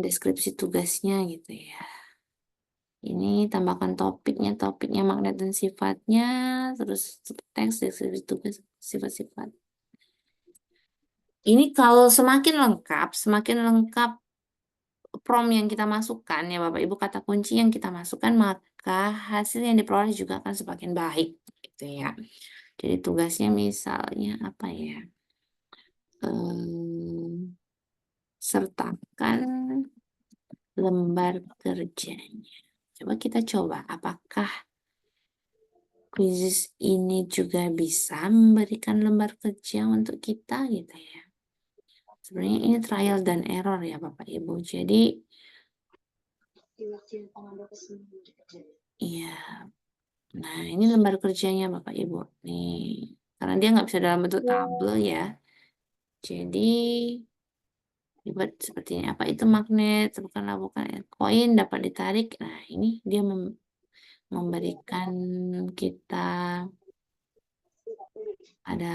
deskripsi tugasnya gitu ya. Ini tambahkan topiknya magnet dan sifatnya, terus teks, deskripsi tugas, sifat-sifat. Ini kalau semakin lengkap prompt yang kita masukkan ya Bapak Ibu, kata kunci yang kita masukkan, maka hasil yang diperoleh juga akan semakin baik gitu ya. Jadi tugasnya misalnya apa ya? Sertakan lembar kerjanya. Coba apakah kuisis ini juga bisa memberikan lembar kerja untuk kita gitu ya. Sebenarnya ini trial dan error ya Bapak Ibu. Jadi iya. Nah, ini lembar kerjanya Bapak Ibu. Nih, karena dia nggak bisa dalam bentuk tabel ya. Jadi dibuat seperti ini. Apa itu magnet? Bukan koin dapat ditarik. Nah, ini dia memberikan kita ada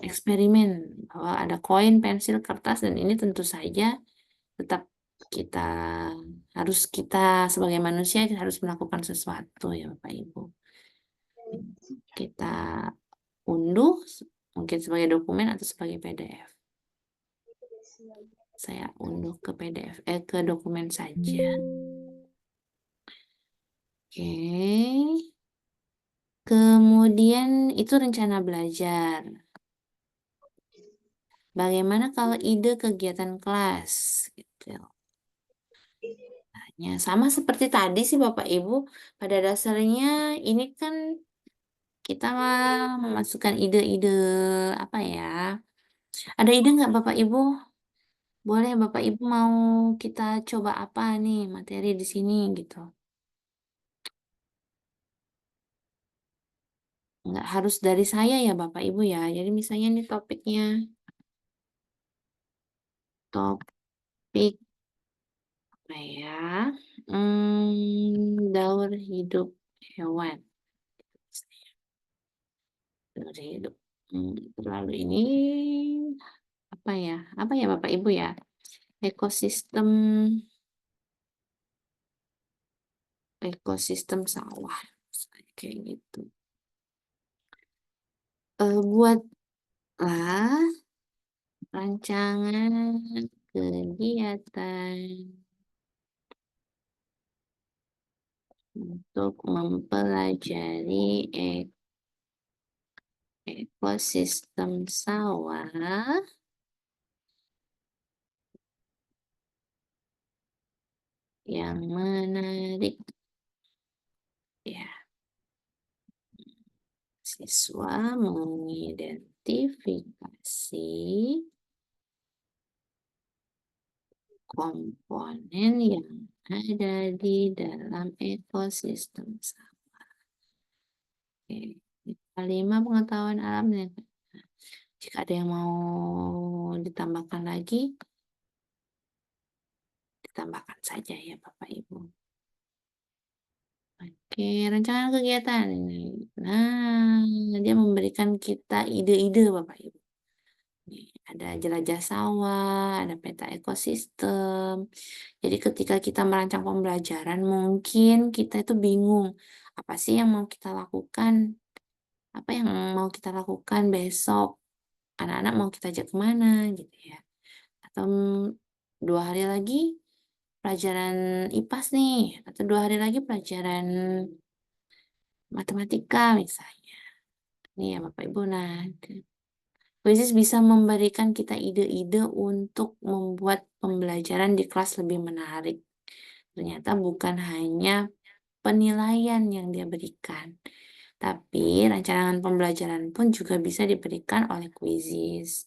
eksperimen bahwa ada koin, pensil, kertas, dan ini tentu saja tetap kita sebagai manusia harus melakukan sesuatu ya Bapak Ibu. Kita unduh mungkin sebagai dokumen atau sebagai PDF. Saya unduh ke PDF ke dokumen saja. Oke. Kemudian itu rencana belajar. Bagaimana kalau ide kegiatan kelas? Gitu. Ya, sama seperti tadi sih Bapak Ibu, pada dasarnya ini kan kita memasukkan ide-ide apa ya, Ada ide nggak Bapak Ibu? Boleh Bapak Ibu mau kita coba apa nih materi di sini gitu? Nggak harus dari saya ya Bapak Ibu ya. Jadi misalnya nih topik apa ya? Daur hidup hewan. Daur hidup. Lalu ini apa ya? Apa ya Bapak Ibu ya? Ekosistem ekosistem sawah. Kayak gitu. Buatlah rancangan kegiatan untuk mempelajari ekosistem sawah yang menarik. Ya, siswa mengidentifikasi komponen yang ada di dalam ekosistem sawah. Oke. 5 pengetahuan alam. Jika ada yang mau ditambahkan lagi, ditambahkan saja ya Bapak Ibu. Oke, rancangan kegiatan ini. Nah, dia memberikan kita ide-ide Bapak Ibu. Nih, ada jelajah sawah, ada peta ekosistem. Jadi ketika kita merancang pembelajaran, mungkin kita itu bingung. Apa sih yang mau kita lakukan? Apa yang mau kita lakukan besok? Anak-anak mau kita ajak kemana gitu ya. Atau 2 hari lagi pelajaran IPAS nih. Atau 2 hari lagi pelajaran matematika misalnya. Nih ya Bapak Ibu. Nah, Quizzes bisa memberikan kita ide-ide untuk membuat pembelajaran di kelas lebih menarik. Ternyata bukan hanya penilaian yang dia berikan, tapi rancangan pembelajaran pun juga bisa diberikan oleh Quizzes.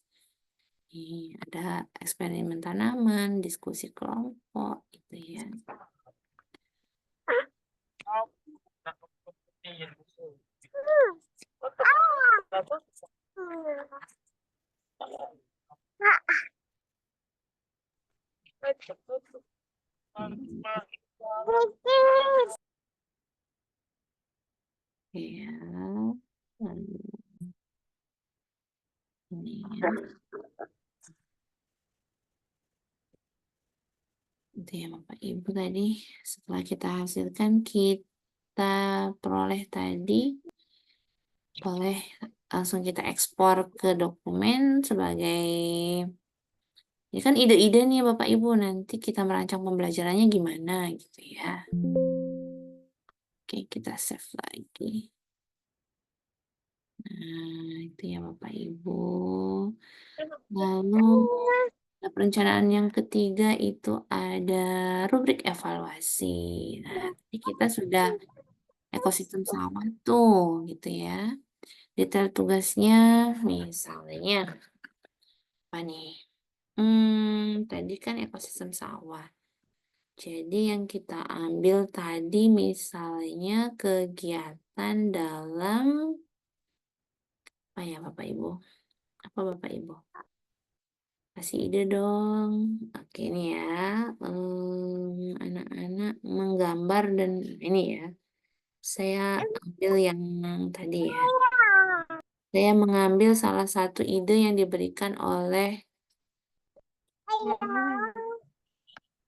Nih, ada eksperimen tanaman, diskusi kelompok, gitu ya. Ya, lalu ini ya. Itu ya Bapak Ibu tadi. Setelah kita hasilkan, kita peroleh tadi, boleh langsung kita ekspor ke dokumen sebagai, ini kan ide-ide nih Bapak Ibu, nanti kita merancang pembelajarannya gimana gitu ya. Oke, kita save lagi. Nah, itu ya Bapak Ibu. Lalu perencanaan yang ketiga itu ada rubrik evaluasi. Nah, tadi kita sudah ekosistem sawah tuh gitu ya. Detail tugasnya misalnya apa nih? Tadi kan ekosistem sawah. Jadi yang kita ambil tadi misalnya kegiatan dalam apa ya Bapak Ibu? Apa Bapak Ibu? Kasih ide dong. Oke ini ya. Anak-anak menggambar dan ini ya. Saya ambil yang tadi ya. Saya mengambil salah satu ide yang diberikan oleh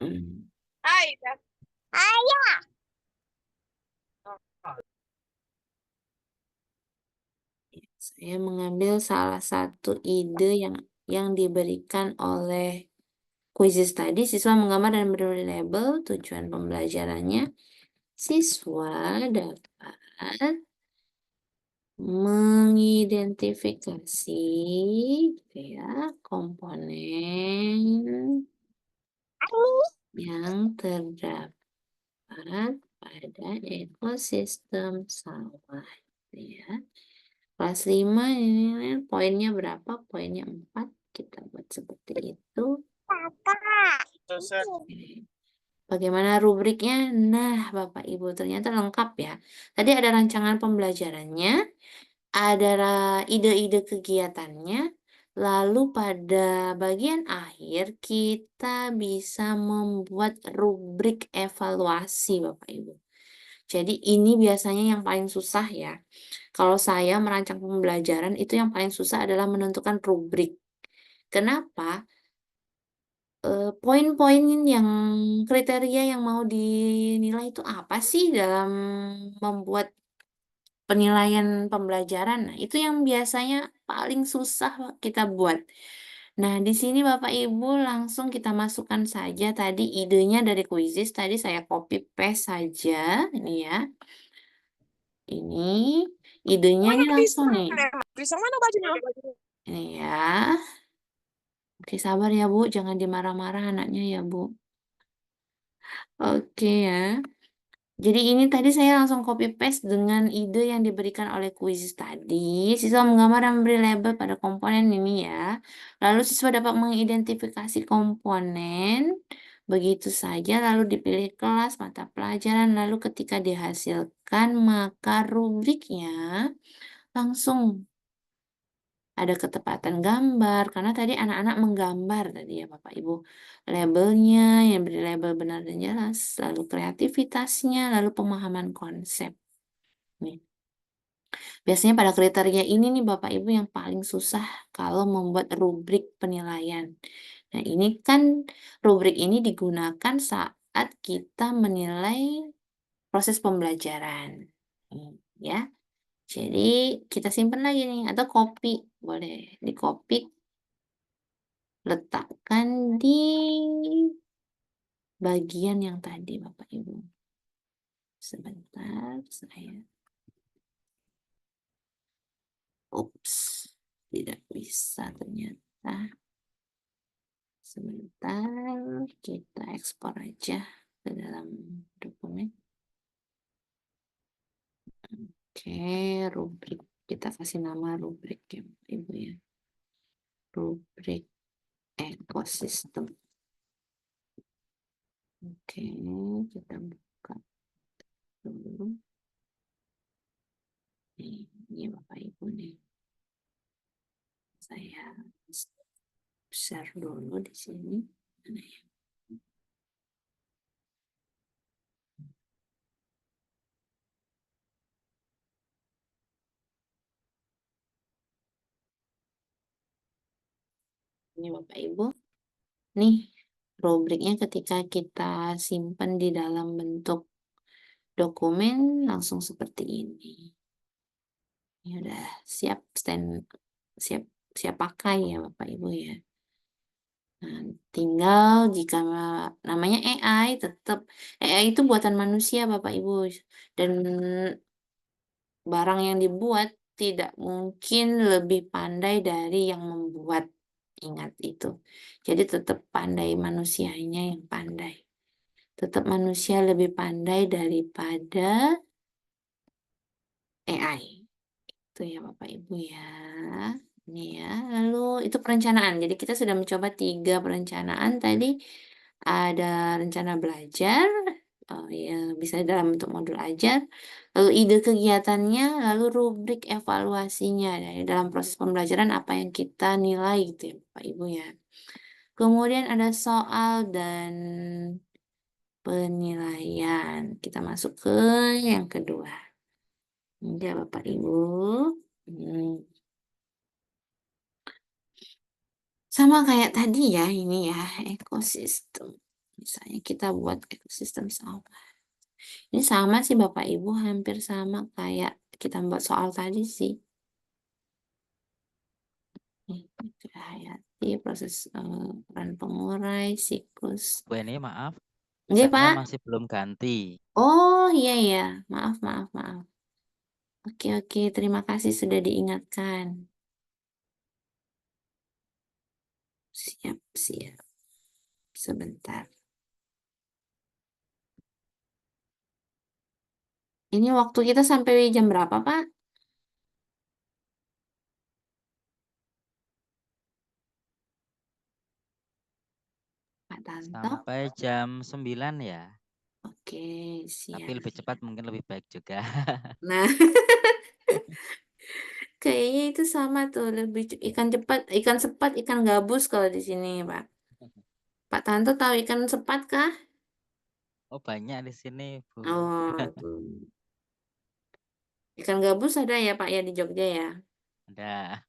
hmm, Hai, ayah. saya mengambil salah satu ide yang diberikan oleh Quizzes tadi. Siswa menggambar dan memberi label. Tujuan pembelajarannya, siswa dapat mengidentifikasi gitu ya, komponen yang terdapat pada ekosistem sawah gitu ya. Kelas 5 ini poinnya berapa? Poinnya 4. Kita buat seperti itu. Kakak. Oke. Bagaimana rubriknya? Nah, Bapak Ibu, ternyata lengkap ya. Tadi ada rancangan pembelajarannya, ada ide-ide kegiatannya, lalu pada bagian akhir kita bisa membuat rubrik evaluasi, Bapak Ibu. Jadi ini biasanya yang paling susah ya. Kalau saya merancang pembelajaran itu yang paling susah adalah menentukan rubrik. Kenapa? Poin-poin yang kriteria yang mau dinilai itu apa sih dalam membuat penilaian pembelajaran? Nah, itu yang biasanya paling susah kita buat. Nah, di sini Bapak Ibu langsung kita masukkan saja tadi idenya dari Quizizz. Tadi saya copy paste saja, ini ya. Ini idenya ini langsung nih. Bisa mana bajunya? Ini ya. Oke, sabar ya Bu, jangan dimarah-marah anaknya ya Bu. Oke ya. Jadi ini tadi saya langsung copy paste dengan ide yang diberikan oleh kuis tadi. Siswa menggambar dan memberi label pada komponen ini ya. Lalu siswa dapat mengidentifikasi komponen. Begitu saja lalu dipilih kelas, mata pelajaran. Lalu ketika dihasilkan maka rubriknya langsung ada ketepatan gambar. Karena tadi anak-anak menggambar tadi ya Bapak Ibu. Labelnya yang beri label benar dan jelas. Lalu kreativitasnya, lalu pemahaman konsep. Nih. Biasanya pada kriteria ini nih Bapak Ibu yang paling susah kalau membuat rubrik penilaian. Nah ini kan rubrik ini digunakan saat kita menilai proses pembelajaran. Ya. Jadi kita simpan lagi nih atau copy. Boleh di copy, letakkan di bagian yang tadi Bapak Ibu. Sebentar saya. Ups, tidak bisa ternyata. Sebentar, kita ekspor aja ke dalam dokumen. Oke, rubrik. Kita kasih nama rubrik ya Bapak Ibu ya. Rubrik ekosistem. Oke, kita buka dulu. Ini Bapak Ibu nih. Saya share dulu di sini. Mana ya? Ini Bapak Ibu. Nih, rubriknya ketika kita simpan di dalam bentuk dokumen langsung seperti ini. Ini udah siap siap siap pakai ya Bapak Ibu ya. Nah, tinggal jika namanya AI tetap AI itu buatan manusia Bapak Ibu dan barang yang dibuat tidak mungkin lebih pandai dari yang membuat. Ingat itu. Jadi tetap pandai manusianya yang pandai. Tetap manusia lebih pandai daripada AI. Itu ya Bapak Ibu ya. Ini ya. Lalu itu perencanaan. Jadi kita sudah mencoba 3 perencanaan tadi. Ada rencana belajar, ya bisa dalam bentuk modul ajar, lalu ide kegiatannya, lalu rubrik evaluasinya dari dalam proses pembelajaran apa yang kita nilai gitu ya Bapak Ibu ya. Kemudian ada soal dan penilaian. Kita masuk ke yang kedua. Ya Bapak Ibu. Sama kayak tadi ya ini ya ekosistem. Misalnya kita buat ekosistem sawah. Ini sama sih Bapak Ibu, hampir sama kayak kita buat soal tadi sih. Nih, hayati proses peran pengurai, siklus. Bu ini maaf, Oke saya Pak. masih belum ganti. Oh iya ya, maaf maaf maaf. Oke, terima kasih sudah diingatkan. Siap. Sebentar. Ini waktu kita sampai jam berapa, Pak? Atau? Sampai jam 9 ya. Oke, Tapi siap. lebih cepat mungkin lebih baik juga. Nah, kayaknya itu sama tuh, lebih ikan cepat, ikan sepat, ikan gabus kalau di sini, Pak. Pak Tanto tahu ikan sepat kah? Oh, banyak di sini, Bu. Oh, tuh. Ikan gabus ada ya, Pak, ya di Jogja ya? Ada.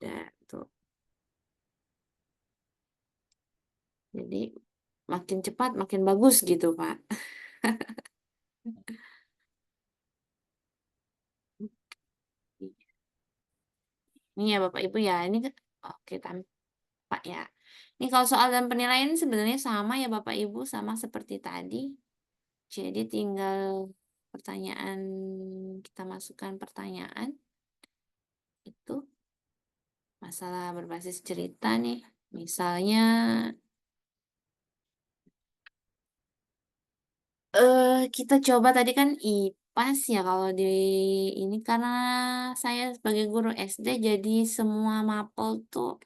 Ada tuh. Jadi makin cepat makin bagus gitu, Pak. Ini ya Bapak Ibu ya, ini oke Pak ya. Ini kalau soal dan penilaian sebenarnya sama ya Bapak Ibu, sama seperti tadi. Jadi tinggal pertanyaan, kita masukkan pertanyaan itu masalah berbasis cerita nih. Misalnya kita coba tadi kan IPAS ya kalau di ini, karena saya sebagai guru SD jadi semua mapel tuh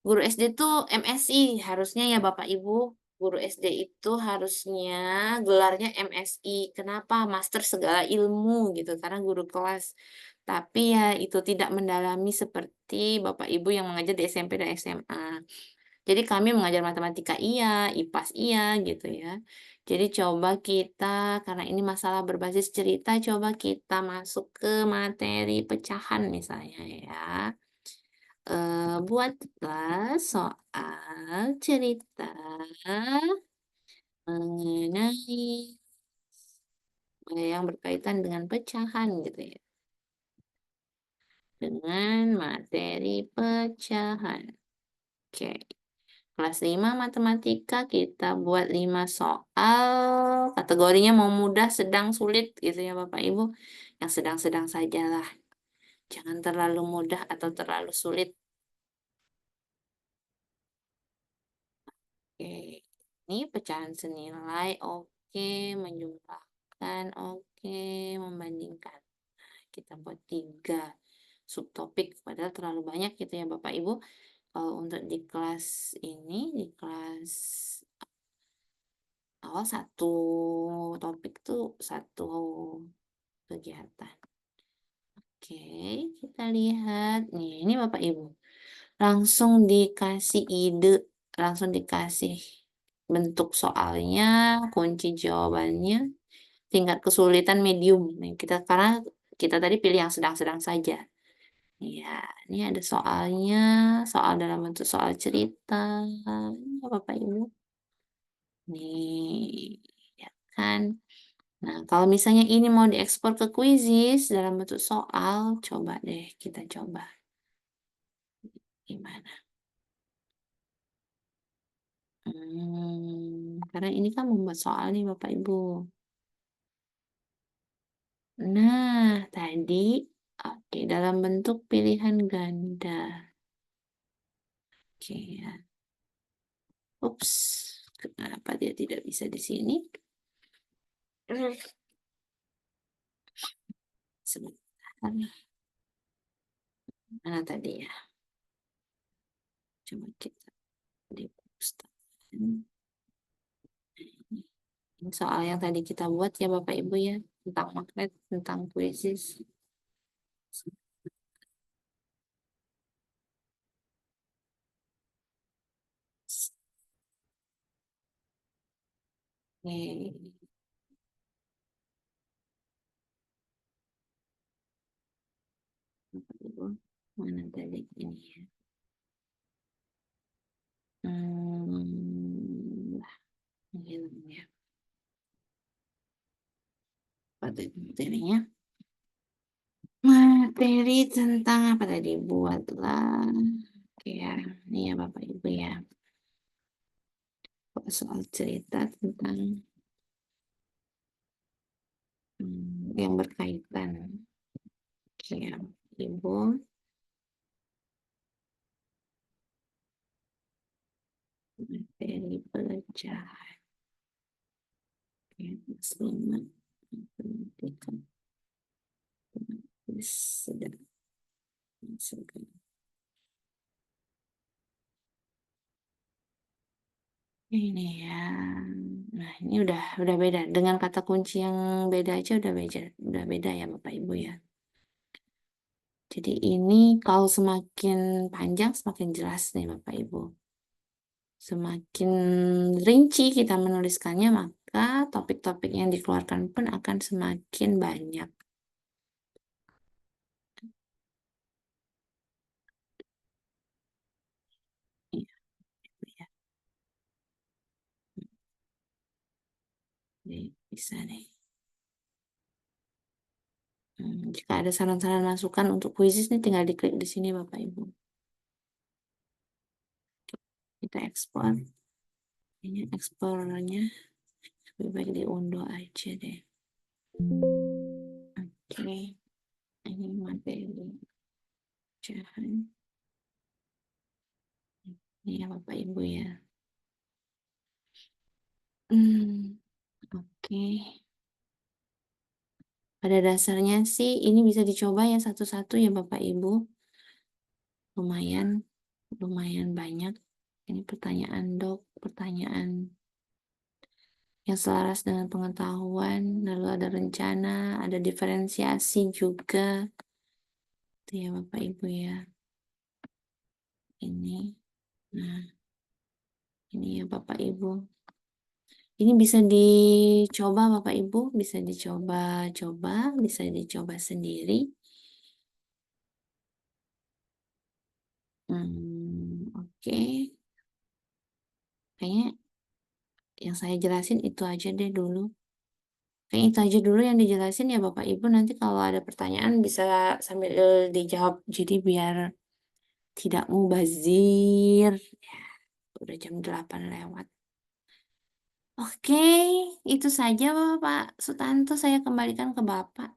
guru SD tuh MSI harusnya ya Bapak Ibu. Guru SD itu harusnya gelarnya MSI. Kenapa? Master segala ilmu gitu. Karena guru kelas. Tapi ya itu tidak mendalami seperti Bapak Ibu yang mengajar di SMP dan SMA. Jadi kami mengajar matematika iya, IPAS iya gitu ya. Jadi coba kita, karena ini masalah berbasis cerita, coba kita masuk ke materi pecahan misalnya ya. Buatlah soal cerita mengenai yang berkaitan dengan pecahan gitu ya. Dengan materi pecahan. Oke. Kelas 5 matematika kita buat 5 soal. Kategorinya mau mudah, sedang, sulit gitu ya Bapak Ibu. Yang sedang-sedang sajalah. Jangan terlalu mudah atau terlalu sulit. Oke, ini pecahan senilai, oke, menjumlahkan, oke, membandingkan. Kita buat 3 subtopik, padahal terlalu banyak gitu ya Bapak Ibu. Kalau untuk di kelas ini, di kelas awal satu topik tuh satu kegiatan. Oke, kita lihat. Nih, ini Bapak Ibu. Langsung dikasih ide, langsung dikasih bentuk soalnya, kunci jawabannya, tingkat kesulitan medium. Nih, karena kita tadi pilih yang sedang-sedang saja. Ya, ini ada soalnya, soal dalam bentuk soal cerita. Ya, Bapak Ibu. Nih, ya kan. Nah, kalau misalnya ini mau diekspor ke Quizizz dalam bentuk soal, coba deh kita coba. Gimana? Karena ini kan membuat soal nih Bapak Ibu. Nah, tadi oke dalam bentuk pilihan ganda. Oke ya. Ups, kenapa dia tidak bisa di sini? Sebentar. Mana tadi ya? Coba kita di pustakaan. Ini soal yang tadi kita buat ya Bapak Ibu ya, tentang magnet, tentang Quizizz. Oke. Bapak Ibu, mana tadi ini ya? Lah, hilang ya. Materinya. Materi tentang apa tadi? Buatlah. Oke ya, ini ya Bapak Ibu ya. Soal cerita tentang yang berkaitan. Oke ya, Ibu. Materi pelajaran. Oke, selama pendidikan. Sedang. Sedang. Ini ya. Nah, ini udah beda. Dengan kata kunci yang beda aja udah beda ya Bapak Ibu ya. Jadi ini kalau semakin panjang semakin jelas nih Bapak Ibu. Semakin rinci kita menuliskannya, maka topik-topik yang dikeluarkan pun akan semakin banyak. Iya, ya. Nih, bisa nih. Jika ada saran-saran masukan untuk kuisis nih tinggal diklik di sini Bapak Ibu. Kita ekspor. Ini eksplorernya lebih baik diunduh aja deh. Oke. Ini materi pecahan. Ini ya Bapak Ibu ya. Oke. Pada dasarnya sih ini bisa dicoba ya satu-satu ya Bapak Ibu. Lumayan banyak. Ini pertanyaan pertanyaan yang selaras dengan pengetahuan, lalu ada rencana, ada diferensiasi juga. Itu ya Bapak Ibu ya. Ini. Nah, ini ya Bapak Ibu. Ini bisa dicoba Bapak Ibu, bisa dicoba-coba, bisa dicoba sendiri. Oke. Kayaknya yang saya jelasin itu aja deh dulu. Kayaknya itu aja dulu yang dijelasin ya Bapak Ibu. Nanti kalau ada pertanyaan bisa sambil dijawab. Jadi biar tidak mubazir. Ya, udah jam 8 lewat. Oke, itu saja Bapak Sutanto. Saya kembalikan ke Bapak.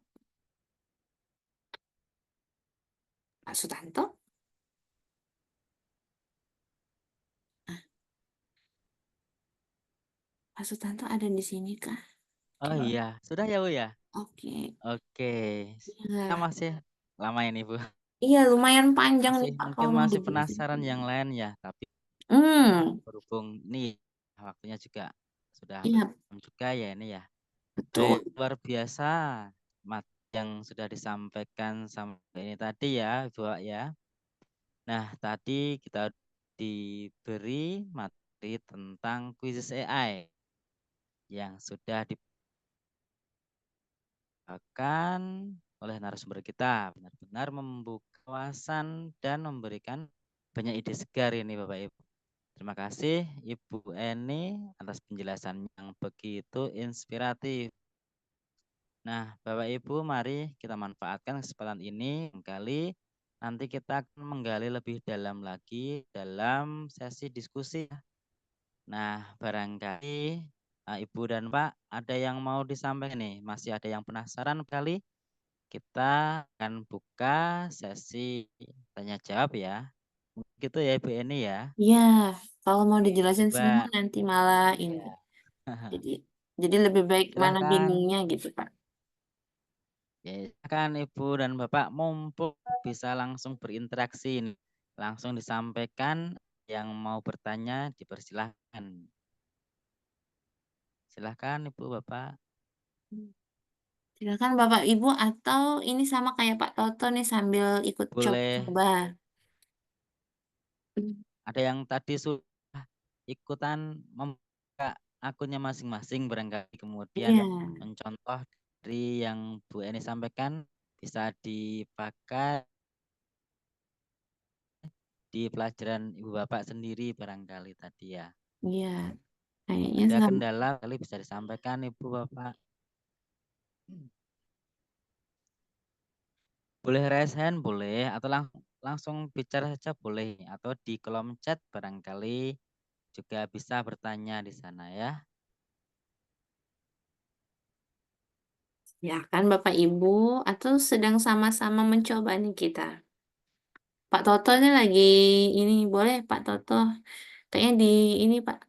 Pak Sutanto? Ah, Pak Sutanto ada di sini kah? Oh iya, sudah ya Bu ya? Oke. Oke. Kita Iya. masih lama ini Bu. Iya, lumayan panjang nih Masih Pak mungkin kalau mau masih dijelasin. penasaran yang lain ya, tapi Hmm, berhubung nih waktunya juga sudah hampir iya jam juga ya ini ya. betul. Luar biasa yang sudah disampaikan sampai ini tadi ya, Bu ya. Nah, tadi kita diberi materi tentang quizzes AI yang sudah dibawakan oleh narasumber kita. Benar-benar membuka wawasan dan memberikan banyak ide segar ini Bapak Ibu. Terima kasih Ibu Eni atas penjelasan yang begitu inspiratif. Nah, Bapak Ibu, mari kita manfaatkan kesempatan ini. Kali nanti kita akan menggali lebih dalam lagi dalam sesi diskusi. Nah, barangkali Ibu dan Pak ada yang mau disampaikan nih? Masih ada yang penasaran kali? Kita akan buka sesi tanya jawab ya. Gitu ya Ibu Eni ya. Iya, kalau mau dijelasin semua Coba nanti malah ini. ya. Jadi jadi lebih baik mana Silahkan. bingungnya gitu, Pak. Ya, silakan Ibu dan Bapak mumpung bisa langsung berinteraksi nih. Langsung disampaikan yang mau bertanya dipersilahkan. Silahkan Ibu Bapak. Silakan Bapak Ibu atau ini sama kayak Pak Toto nih sambil ikut Boleh coba-coba. ada yang tadi sudah ikutan membuka akunnya masing-masing barangkali kemudian Iya, mencontoh dari yang Bu Eni sampaikan bisa dipakai di pelajaran Ibu Bapak sendiri barangkali tadi ya. iya. Kayaknya Ada sama. kendala kali bisa disampaikan Ibu Bapak. Boleh raise hand boleh atau langsung bicara saja boleh atau di kolom chat barangkali juga bisa bertanya di sana ya. Ya kan Bapak Ibu atau sedang sama-sama mencoba nih kita. Pak Toto ini lagi ini boleh Pak Toto. Kayaknya di ini Pak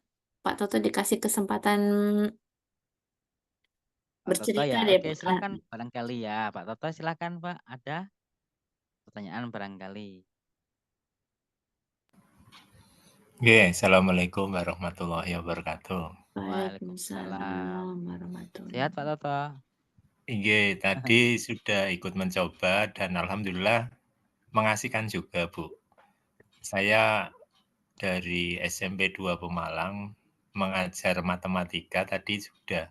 Toto dikasih kesempatan Pak Toto bercerita ya. deh Oke, Pak. silakan barangkali ya. Pak Toto silakan Pak. Ada pertanyaan barangkali. Oke, Assalamualaikum warahmatullahi wabarakatuh. Waalaikumsalam. Waalaikumsalam warahmatullahi Sehat Pak Toto? Iya, tadi sudah ikut mencoba dan alhamdulillah mengasihkan juga, Bu. Saya dari SMP 2 Pemalang mengajar matematika tadi sudah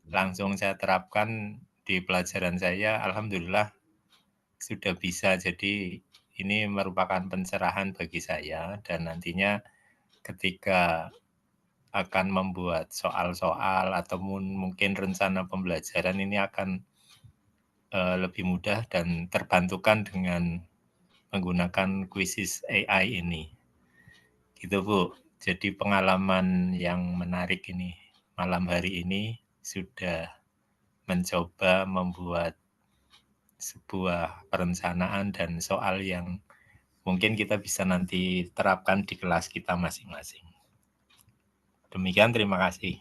langsung saya terapkan di pelajaran saya, alhamdulillah sudah bisa. Jadi ini merupakan pencerahan bagi saya dan nantinya ketika akan membuat soal-soal atau mungkin rencana pembelajaran ini akan lebih mudah dan terbantukan dengan menggunakan quizzes AI ini. Gitu, Bu. Jadi pengalaman yang menarik ini malam hari ini sudah mencoba membuat sebuah perencanaan dan soal yang mungkin kita bisa nanti terapkan di kelas kita masing-masing. Demikian, terima kasih.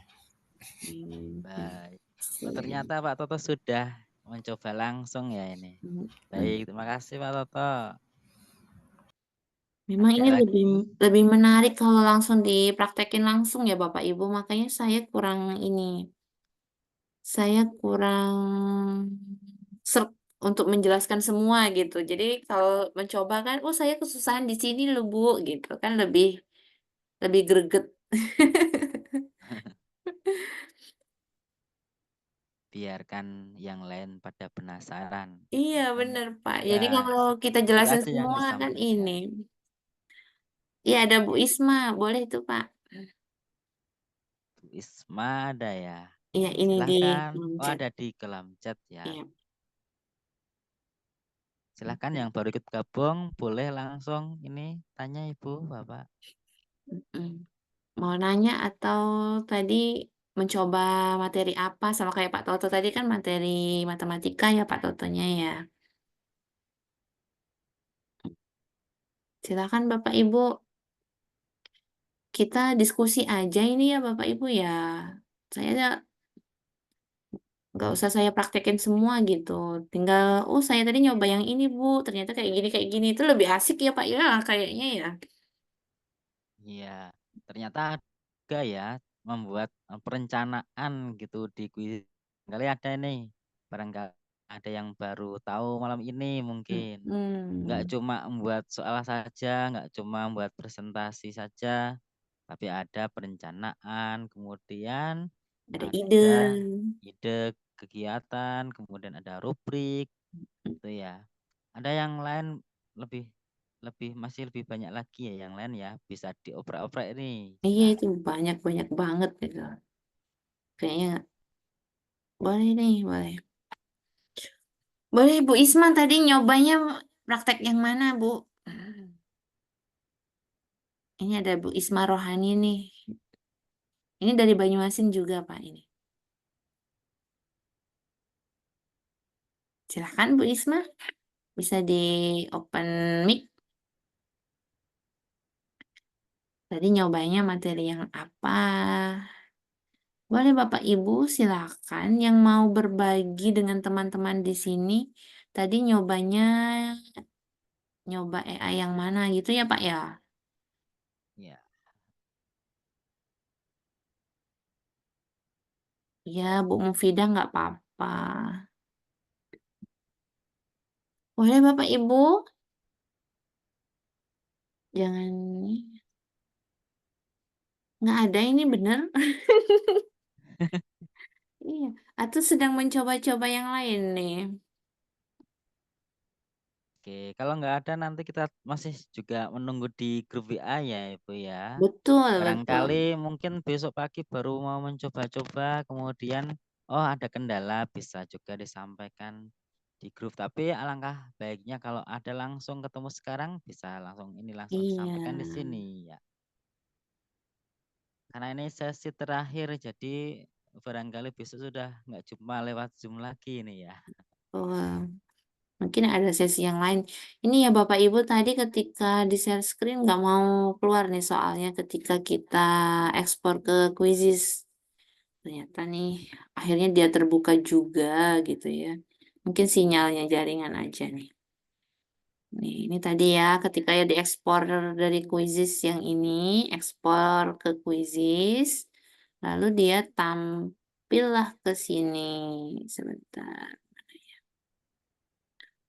Baik. Oh, ternyata Pak Toto sudah mencoba langsung ya ini. Baik, terima kasih Pak Toto. Memang Ada ini lagi? lebih menarik kalau langsung dipraktekin langsung ya Bapak Ibu, makanya saya kurang serk untuk menjelaskan semua gitu. Jadi kalau mencoba kan, oh saya kesusahan di sini loh Bu, gitu kan lebih greget. Biarkan yang lain pada penasaran. Iya Ya kan? bener Pak. Jadi Kita kalau kita sedikit jelasin aja yang semua kan ini. disampaikan. Iya ada Bu Isma, boleh itu Pak. Bu Isma ada ya. Iya ini di Silahkan. kolom Oh, chat. ada di kolom chat ya. Iya. Silahkan yang baru ikut gabung, boleh langsung ini tanya Ibu, Bapak. Mm-mm. Mau nanya atau tadi mencoba materi apa sama kayak Pak Toto tadi kan materi matematika ya Pak Totonya ya. Silakan Bapak Ibu, kita diskusi aja ini ya Bapak Ibu ya. Saya nggak usah saya praktekin semua gitu. Tinggal, oh saya tadi nyoba yang ini Bu, ternyata kayak gini. Itu lebih asik ya Pak ya kayaknya ya. Iya, ternyata juga ya membuat perencanaan gitu di kuis. Kali ada nih, barangkali ada yang baru tahu malam ini mungkin. Nggak Hmm, cuma membuat soal saja, nggak cuma membuat presentasi saja, tapi ada perencanaan, kemudian ada ide. ada ide kegiatan, kemudian ada rubrik, itu ya. Ada yang lain lebih lebih masih lebih banyak lagi ya yang lain ya bisa dioprek-oprek nih Iya jelas. itu banyak banget gitu. Kayaknya boleh nih, boleh. Boleh Bu Isma tadi nyobanya praktek yang mana Bu? Ini ada Bu Isma Rohani nih. Ini dari Banyuasin juga Pak ini. Silahkan Bu Isma, bisa di open mic. Tadi nyobanya materi yang apa? Boleh Bapak Ibu silakan yang mau berbagi dengan teman-teman di sini. Tadi nyoba AI yang mana gitu ya Pak ya? Ya, Ya Bu Mufidah nggak apa-apa. Boleh Bapak Ibu? Jangan, nggak ada ini bener. Iya, atau sedang mencoba-coba yang lain nih. oke. Kalau nggak ada nanti kita masih juga menunggu di grup WA ya Ibu ya. Betul, betul. Barangkali mungkin besok pagi baru mau mencoba-coba kemudian oh ada kendala bisa juga disampaikan di grup. Tapi alangkah baiknya kalau ada langsung ketemu sekarang bisa langsung Iya. disampaikan di sini ya. Karena ini sesi terakhir jadi barangkali besok sudah nggak cuma lewat Zoom lagi ini ya. Oh, mungkin ada sesi yang lain. Ini ya Bapak Ibu tadi ketika di share screen nggak mau keluar nih soalnya ketika kita ekspor ke Quizzes. Ternyata nih akhirnya dia terbuka juga gitu ya. Mungkin sinyalnya jaringan aja nih. Nih, ini tadi ya, ketika ya diekspor dari Quizzes yang ini, ekspor ke Quizzes, lalu dia tampillah ke sini. Sebentar.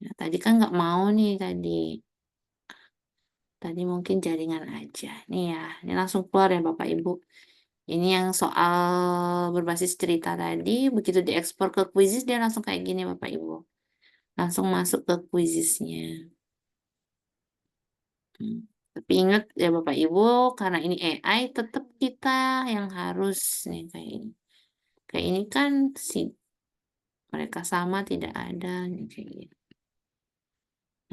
Nah, tadi kan nggak mau nih tadi. Tadi mungkin jaringan aja. Nih ya, ini langsung keluar ya Bapak Ibu. Ini yang soal berbasis cerita tadi, begitu diekspor ke Quizzes dia langsung kayak gini Bapak Ibu. Langsung masuk ke Quizzes-nya. Tapi ingat ya Bapak Ibu, karena ini AI, tetap kita yang harus nih kayak ini. Kayak ini kan si mereka sama tidak ada nih kayak gini.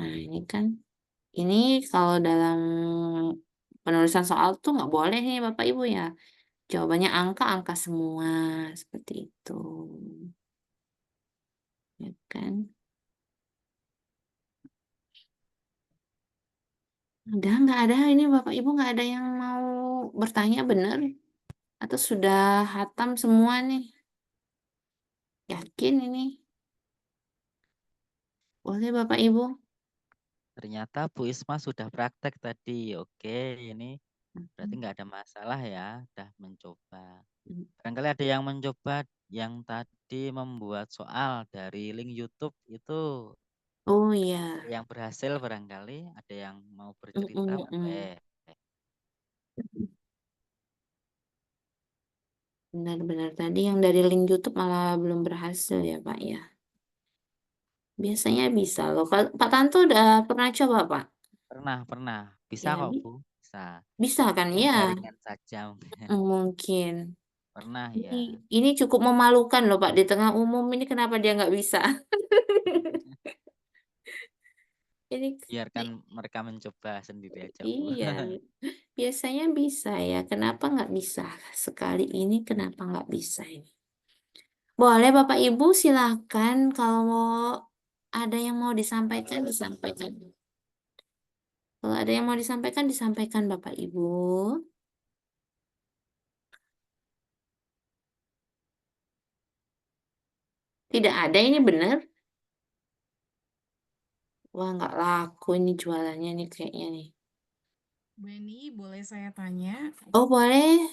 Nah ini kan, ini kalau dalam penulisan soal tuh nggak boleh nih Bapak Ibu ya. Jawabannya angka-angka semua seperti itu, ya kan? Udah nggak ada ini Bapak Ibu nggak ada yang mau bertanya bener atau sudah hatam semua nih? Yakin ini? Boleh Bapak Ibu? Ternyata Bu Isma sudah praktek tadi. Oke, ini berarti nggak ada masalah ya, udah mencoba. Barangkali ada yang mencoba yang tadi membuat soal dari link YouTube itu. Oh iya. Ada yang berhasil barangkali, ada yang mau bercerita boleh. Benar-benar tadi yang dari link YouTube malah belum berhasil ya Pak ya. Biasanya bisa loh. Pak Tanto udah pernah coba Pak? Pernah. Bisa Ya, kok Bu, bisa. bisa kan Mungkin ya? jaringan saja mungkin. Mungkin. Pernah Ini, ya. ini cukup memalukan loh Pak di tengah umum ini kenapa dia nggak bisa? Ini Biarkan mereka mencoba sendiri aja Bu. iya, biasanya bisa ya. Kenapa nggak bisa? Sekali ini kenapa nggak bisa ini? Boleh Bapak Ibu silakan kalau mau ada yang mau disampaikan disampaikan. Kalau ada yang mau disampaikan disampaikan Bapak Ibu. Tidak ada ini benar? Wah nggak laku ini jualannya nih kayaknya nih. Bu Eni, boleh saya tanya? Oh boleh.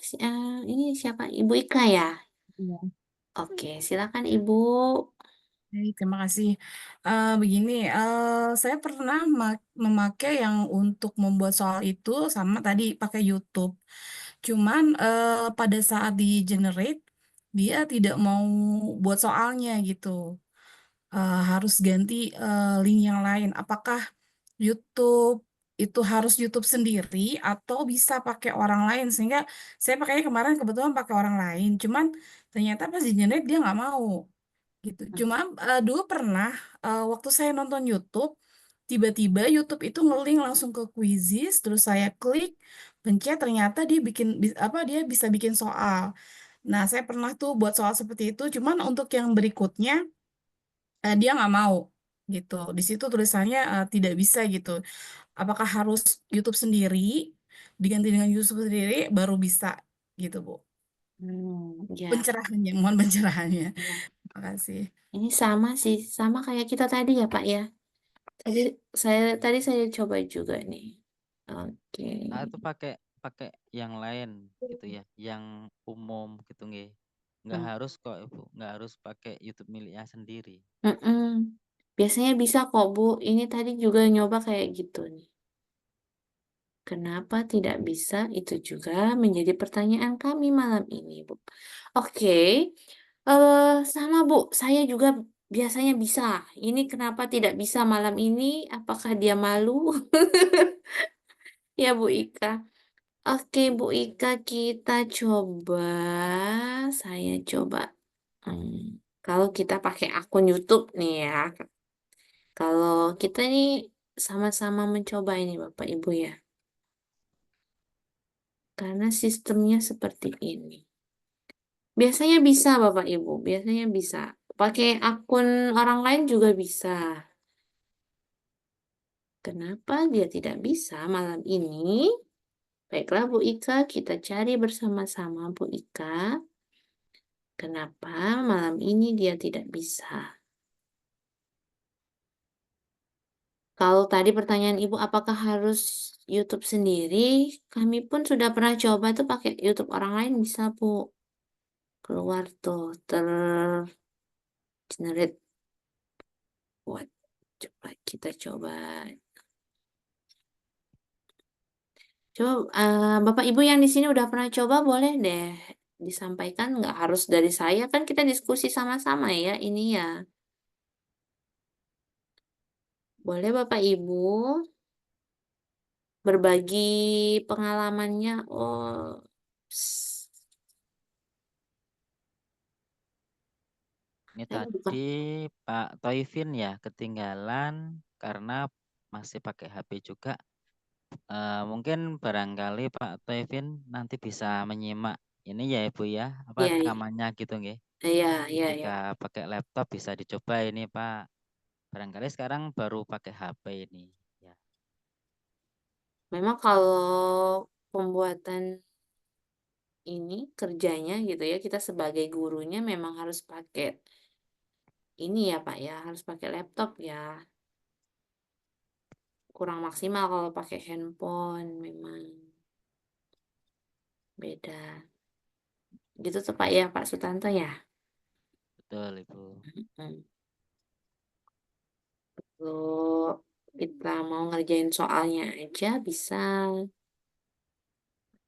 Ini siapa? Ibu Ika ya? Iya. Oke, silakan Ibu. Baik, terima kasih. Begini, saya pernah memakai yang untuk membuat soal itu sama tadi pakai YouTube. Cuman pada saat di generate dia tidak mau buat soalnya gitu. Harus ganti link yang lain. Apakah YouTube itu harus YouTube sendiri atau bisa pakai orang lain? Sehingga saya pakainya kemarin kebetulan pakai orang lain. Cuman ternyata pas di generate dia nggak mau gitu. Cuma dulu pernah waktu saya nonton YouTube, tiba-tiba YouTube itu nge-link langsung ke Quizzes, terus saya klik, pencet, ternyata dia bikin apa dia bisa bikin soal. Nah, saya pernah tuh buat soal seperti itu, cuman untuk yang berikutnya dia nggak mau gitu. Di situ tulisannya tidak bisa gitu. Apakah harus YouTube sendiri diganti dengan YouTube sendiri baru bisa gitu, Bu? Ya, Pencerahannya, mohon pencerahannya. ya. Terima kasih. Ini sama sih, sama kayak kita tadi ya Pak ya. Tadi saya coba juga nih. Oke. Itu pakai pakai yang lain gitu ya, yang umum gitu nggih. Nggak Hmm. harus kok Ibu, nggak harus pakai YouTube miliknya sendiri. Mm-mm. Biasanya bisa kok Bu. Ini tadi juga nyoba kayak gitu nih. Kenapa tidak bisa? Itu juga menjadi pertanyaan kami malam ini, Bu. Oke, sama Bu. Saya juga biasanya bisa. Ini kenapa tidak bisa malam ini? Apakah dia malu? Ya, Bu Ika. Oke, Bu Ika, kita coba. Saya coba. Hmm, Kalau kita pakai akun YouTube nih ya. Kalau kita nih sama-sama mencoba ini, Bapak Ibu ya. Karena sistemnya seperti ini. Biasanya bisa Bapak Ibu, biasanya bisa. Pakai akun orang lain juga bisa. Kenapa dia tidak bisa malam ini? Baiklah Bu Ika, kita cari bersama-sama Bu Ika. Kenapa malam ini dia tidak bisa? Kalau tadi pertanyaan Ibu apakah harus YouTube sendiri? Kami pun sudah pernah coba tuh pakai YouTube orang lain bisa, Bu. Keluar tuh generate buat coba kita coba. Coba Bapak Ibu yang di sini udah pernah coba boleh deh disampaikan, nggak harus dari saya kan kita diskusi sama-sama ya ini ya. Boleh Bapak Ibu berbagi pengalamannya. Oh, Ini saya bukan. tadi Pak Toivin ya ketinggalan karena masih pakai HP juga. Mungkin barangkali Pak Toivin nanti bisa menyimak ini ya Ibu ya, apa Iya, iya, rekamannya gitu nggih. iya, iya, iya. Jika pakai laptop bisa dicoba ini Pak. Barangkali sekarang baru pakai HP ini. Ya, Memang kalau pembuatan ini kerjanya gitu ya, kita sebagai gurunya memang harus pakai ini ya Pak ya, harus pakai laptop ya. Kurang maksimal kalau pakai handphone, memang beda. Gitu tuh Pak ya, Pak Sutanto ya. betul Ibu. Mm. Kalau kita mau ngerjain soalnya aja bisa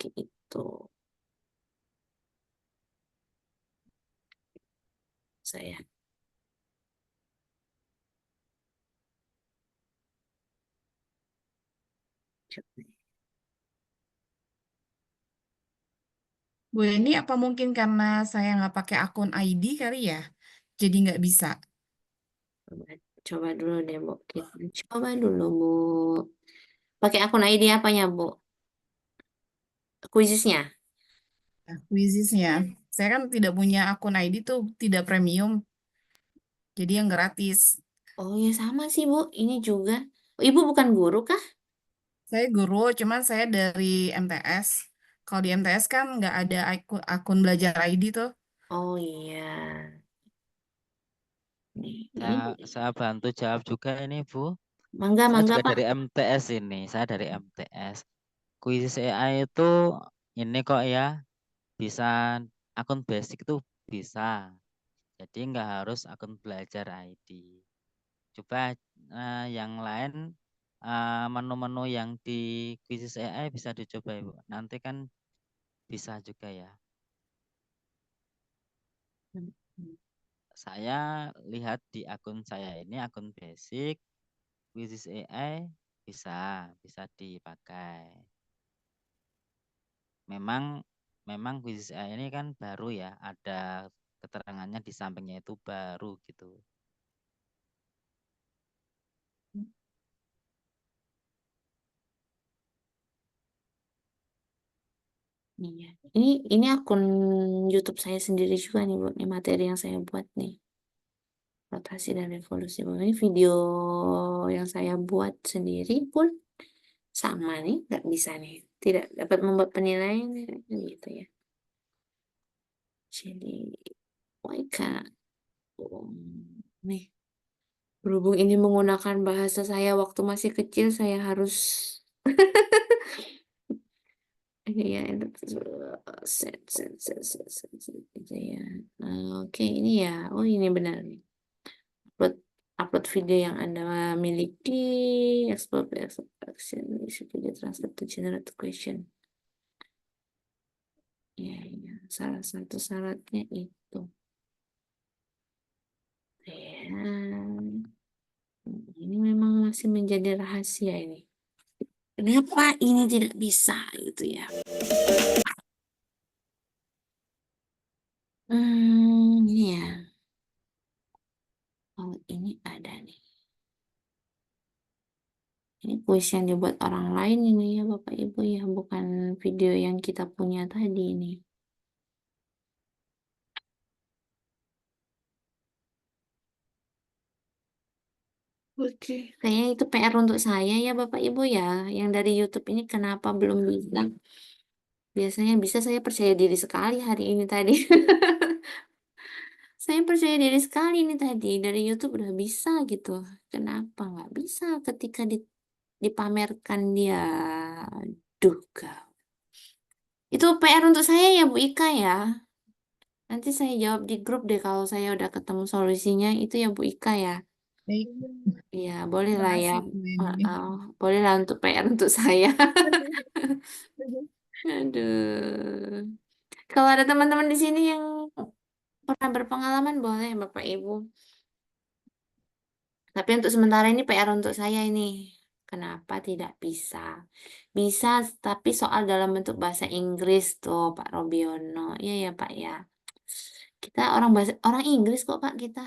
gitu. Saya coba. Bu ini apa mungkin karena saya nggak pakai akun ID kali ya? Jadi nggak bisa. Coba, coba dulu deh, Bu. Kita coba dulu, Bu. Pakai akun ID apanya, Bu? Quizisnya? Nah, Quiziznya. Saya kan tidak punya akun ID tuh, tidak premium. Jadi yang gratis. Oh ya sama sih, Bu. Ini juga. Oh, Ibu bukan guru kah? Saya guru, cuman saya dari MTS. Kalau di MTS kan nggak ada akun belajar ID tuh. Oh iya. Nih, Saya, ini saya bantu jawab juga ini Bu. mangga, Saya mangga, juga Pak. dari MTS ini. Saya dari MTS. Kuis AI itu ini kok ya bisa akun basic itu bisa. Jadi nggak harus akun belajar ID. Coba yang lain menu-menu yang di Quizzes AI bisa dicoba Ibu. Nanti kan bisa juga ya. Saya lihat di akun saya ini akun basic Quizzes AI bisa dipakai. Memang Quizzes AI ini kan baru ya, ada keterangannya di sampingnya itu baru gitu. Iya. Ini akun YouTube saya sendiri juga nih, Bu. Ini materi yang saya buat nih. Rotasi dan revolusi. Bu. Ini video yang saya buat sendiri pun sama nih, nggak bisa nih. Tidak dapat membuat penilaian gitu ya. Jadi, why can't nih. Berhubung ini menggunakan bahasa saya waktu masih kecil, saya harus ya gitu ya. Oke, ini ya. Oh, ini benar nih. Upload upload video yang Anda miliki, export action, isi video translate to generate question. Ya, ya. Salah satu syaratnya itu. Ya. Ini memang masih menjadi rahasia ini. Kenapa ini tidak bisa gitu ya? Ini ya. Kalau ini ada nih. Ini kuis yang dibuat orang lain ini ya Bapak Ibu ya, bukan video yang kita punya tadi ini. Oke. Kayaknya itu PR untuk saya ya Bapak Ibu ya. Yang dari YouTube ini kenapa belum bisa? Biasanya bisa, saya percaya diri sekali hari ini tadi. Saya percaya diri sekali nih tadi, dari YouTube udah bisa gitu. Kenapa nggak bisa ketika dipamerkan dia? Duh, gawat. Itu PR untuk saya ya Bu Ika ya. Nanti saya jawab di grup deh kalau saya udah ketemu solusinya itu ya Bu Ika ya. Baik, Iya, boleh terima lah ya. kasih Bu Eni. Boleh lah untuk PR untuk saya. Aduh. Kalau ada teman-teman di sini yang pernah berpengalaman boleh Bapak Ibu. Tapi untuk sementara ini PR untuk saya ini. Kenapa tidak bisa? Bisa, tapi soal dalam bentuk bahasa Inggris tuh Pak Robiono. Iya ya Pak ya. Kita orang Inggris kok Pak kita.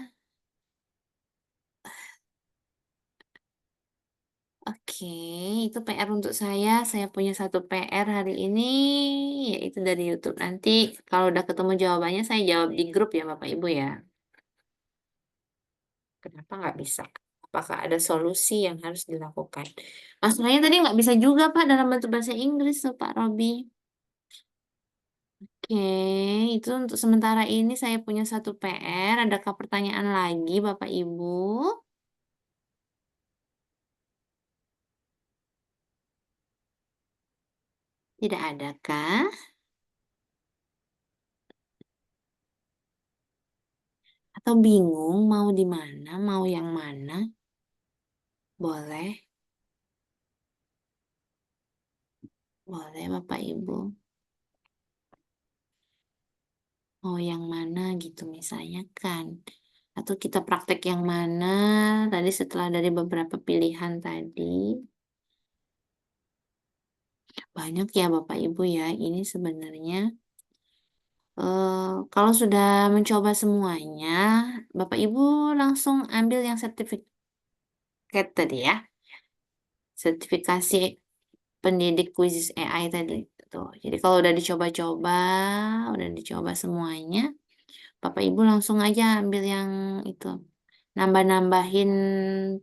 Oke, itu PR untuk saya. Saya punya satu PR hari ini, yaitu dari YouTube. Nanti kalau udah ketemu jawabannya, saya jawab di grup ya Bapak Ibu ya. Kenapa nggak bisa? Apakah ada solusi yang harus dilakukan? Masalahnya tadi nggak bisa juga Pak dalam bentuk bahasa Inggris tuh Pak Robi. Oke, itu untuk sementara ini saya punya satu PR. Adakah pertanyaan lagi Bapak Ibu? Tidak adakah? Atau bingung mau di mana, mau yang mana? Boleh, boleh Bapak Ibu. Mau yang mana gitu misalnya kan. Atau kita praktek yang mana tadi setelah dari beberapa pilihan tadi. Banyak ya Bapak Ibu ya, ini sebenarnya kalau sudah mencoba semuanya, Bapak Ibu langsung ambil yang sertifikat tadi ya, sertifikasi pendidik Quizzes AI tadi. Tuh. Jadi kalau udah dicoba semuanya, Bapak Ibu langsung aja ambil yang itu, nambah-nambahin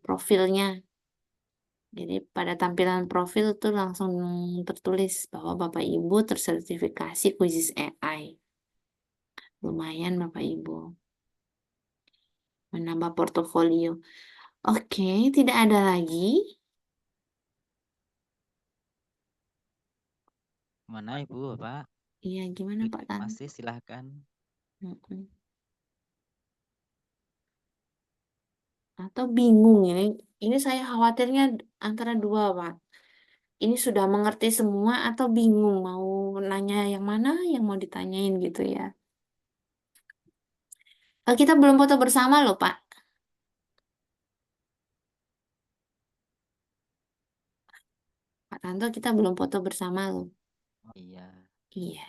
profilnya. Jadi pada tampilan profil tuh langsung tertulis bahwa Bapak Ibu tersertifikasi Quizzes AI. Lumayan Bapak Ibu. Menambah portofolio. Oke, tidak ada lagi. Mana Ibu, Bapak? Iya, gimana Pak Tan? Masih silahkan. Mm-mm. Atau bingung ini. Ini saya khawatirnya antara dua, Pak. Ini sudah mengerti semua atau bingung mau nanya yang mana yang mau ditanyain gitu ya. Kita belum foto bersama loh, Pak. Pak Tanto, kita belum foto bersama loh. Oh, iya. Iya.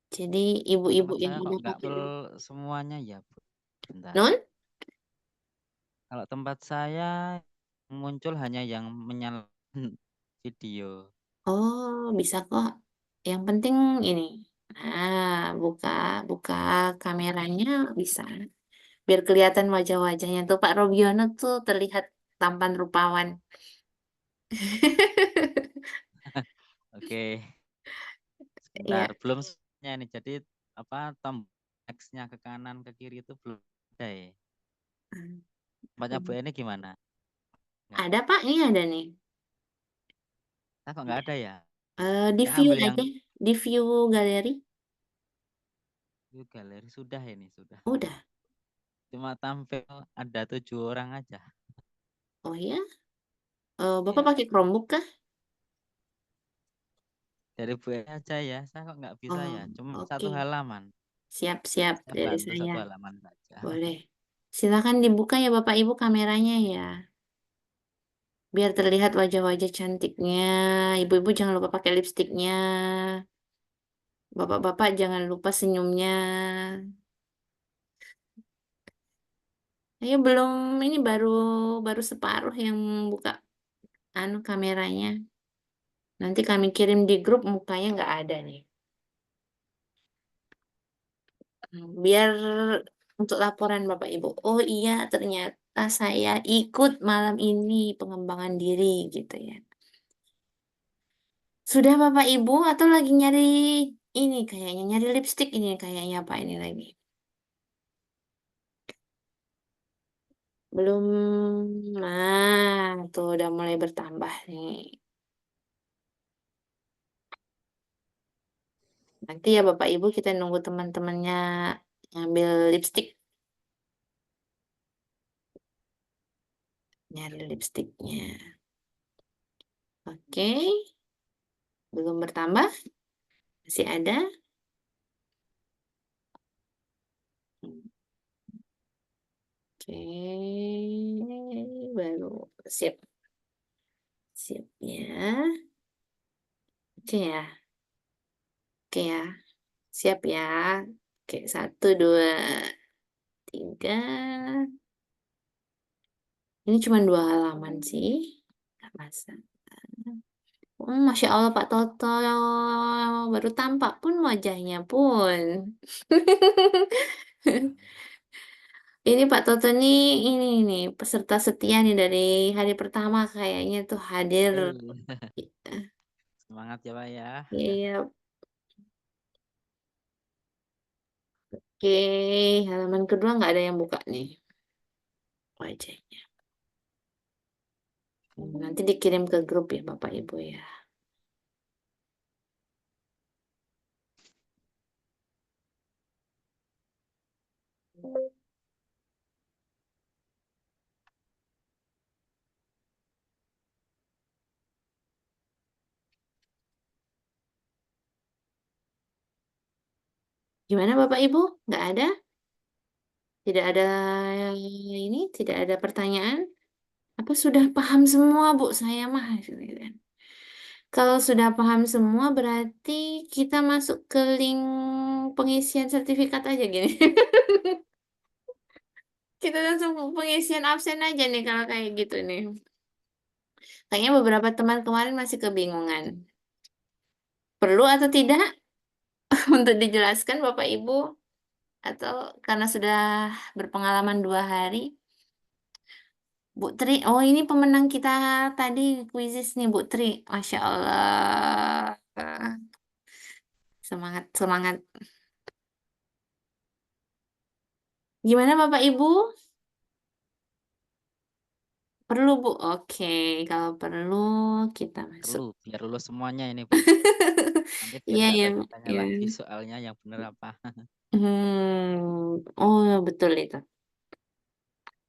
Jadi ibu-ibu Tempat yang saya kok udah nggak pakai. full semuanya ya, Bu. Bentar. Non? Kalau tempat saya muncul hanya yang menyalakan video. Oh, bisa kok. Yang penting ini. Nah, buka buka kameranya bisa. Biar kelihatan wajah-wajahnya tuh Pak Robiono tuh terlihat tampan rupawan. Oke, Iya. sebentar. Belum semuanya nih. Jadi apa tombol X-nya ke kanan ke kiri itu belum ada ya. Tempatnya Bu ini gimana? Nggak. Ada Pak, ini ada nih. Kok nggak ada ya? Di Saya view ambil yang aja, di view galeri. view galeri sudah ini sudah. Udah. Cuma tampil ada 7 orang aja. Oh ya? Bapak Ya, pakai Chromebook kah? dari Bu Eni aja ya. Saya kok nggak bisa Oh, ya. Cuma oke. satu halaman. Siap-siap Saya dari bantu saya. satu halaman saja. Boleh. Silakan dibuka ya Bapak Ibu kameranya ya. Biar terlihat wajah-wajah cantiknya. Ibu-ibu jangan lupa pakai lipstiknya. Bapak-bapak jangan lupa senyumnya. Ayo belum ini baru baru separuh yang buka kameranya. Nanti kami kirim di grup mukanya nggak ada nih. Biar untuk laporan Bapak Ibu. Oh iya ternyata saya ikut malam ini pengembangan diri gitu ya. Sudah Bapak Ibu atau lagi nyari ini kayaknya nyari lipstik ini kayaknya Pak ini lagi. Belum. Nah, tuh udah mulai bertambah nih. Nanti ya Bapak Ibu kita nunggu teman-temannya ngambil lipstick. Nyari lipstiknya. Oke. Belum bertambah? Masih ada? Oke. Baru siap. Siap ya. Oke ya. Oke ya. Siap ya. Oke, 1, 2, 3. Ini cuma 2 halaman sih. Nggak masalah. Masya Allah Pak Toto. Baru tampak pun wajahnya pun. Ini Pak Toto nih, ini nih peserta setia nih dari hari pertama kayaknya tuh hadir. Semangat ya Pak ya. Iya. Oke, halaman kedua nggak ada yang buka nih wajahnya. Nanti dikirim ke grup ya Bapak Ibu ya. Gimana Bapak Ibu? Nggak ada? Tidak ada ini? Tidak ada pertanyaan? Apa sudah paham semua Bu? Saya mah. Kalau sudah paham semua berarti kita masuk ke link pengisian sertifikat aja gini. Kita langsung pengisian absen aja nih kalau kayak gitu nih. Kayaknya beberapa teman kemarin masih kebingungan. Perlu atau tidak untuk dijelaskan Bapak Ibu? Atau karena sudah berpengalaman 2 hari? Bu Tri, oh ini pemenang kita tadi kuisis nih Bu Tri. Masya Allah. Semangat, semangat. Gimana Bapak Ibu? Perlu Bu? Oke, kalau perlu kita masuk. Perlu biar lulus semuanya ini Bu. Nanti biar Iya nggak ya, tanya-tanya ya. lagi soalnya yang bener apa. Oh betul itu.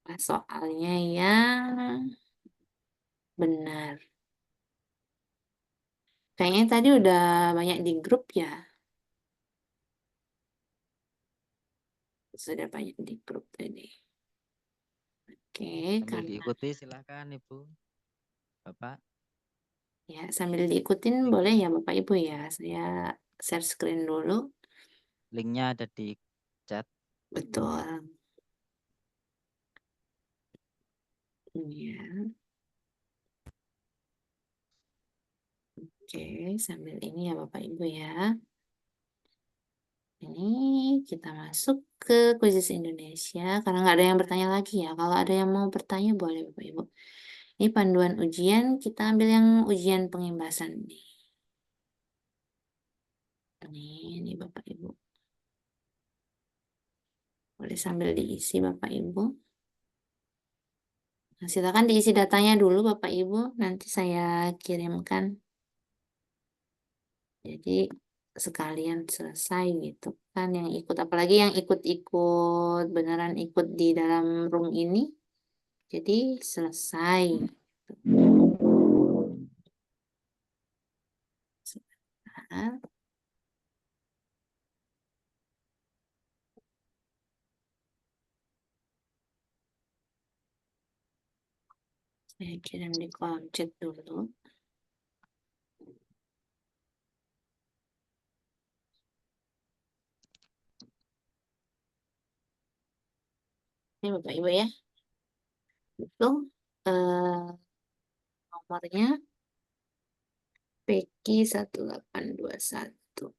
Soalnya yang benar. Kayaknya tadi udah banyak di grup ya. Sudah banyak di grup tadi. Oke, Sambil karena diikuti silakan Ibu. Bapak ya sambil diikutin boleh ya Bapak Ibu ya. Saya share screen dulu. linknya ada di chat. Betul. Ya. Oke, sambil ini ya Bapak Ibu ya. Ini kita masuk ke Quizzes Indonesia karena nggak ada yang bertanya lagi ya. Kalau ada yang mau bertanya boleh Bapak Ibu. Ini panduan ujian, kita ambil yang ujian pengimbasan nih. Ini Bapak Ibu. Boleh sambil diisi Bapak Ibu. Nah, silakan diisi datanya dulu Bapak Ibu, nanti saya kirimkan. Jadi sekalian selesai gitu kan yang ikut, apalagi yang ikut-ikut beneran ikut di dalam room ini. Jadi selesai. Sebentar. Saya kirim di kolom chat dulu. Ini Bapak Ibu ya. Itu nomornya PQ 1821.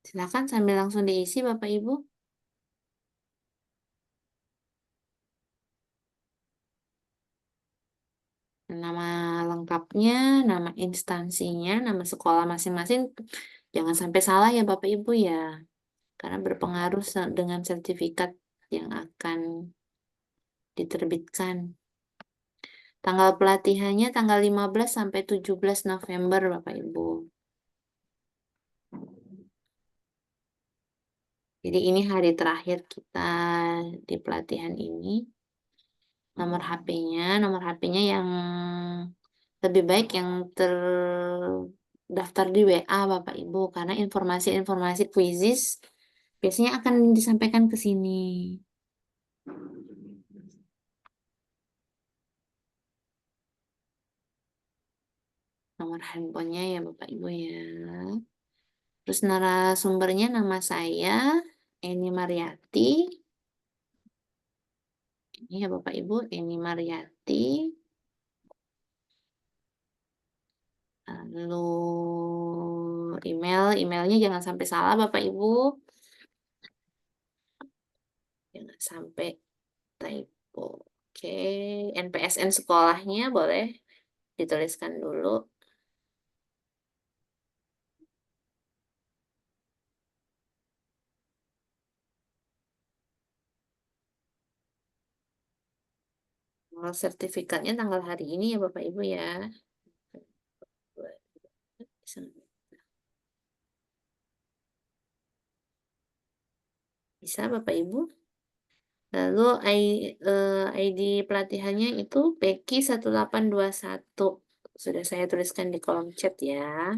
Silakan sambil langsung diisi Bapak Ibu. Nama lengkapnya, nama instansinya, nama sekolah masing-masing. Jangan sampai salah ya Bapak Ibu ya. Karena berpengaruh dengan sertifikat yang akan diterbitkan. Tanggal pelatihannya tanggal 15 sampai 17 November, Bapak Ibu. Jadi ini hari terakhir kita di pelatihan ini. Nomor HP-nya yang lebih baik yang terdaftar di WA Bapak Ibu, karena informasi-informasi kuisis biasanya akan disampaikan ke sini. Nomor handphonenya ya Bapak Ibu ya. Terus narasumbernya nama saya Eni Mariati. Ini ya Bapak Ibu, Eni Mariati. Lalu emailnya jangan sampai salah Bapak Ibu. Jangan sampai typo. Oke, NPSN sekolahnya boleh dituliskan dulu. Tanggal sertifikatnya tanggal hari ini ya Bapak Ibu ya. Bisa Bapak Ibu. Lalu ID pelatihannya itu Peki 1821. Sudah saya tuliskan di kolom chat ya.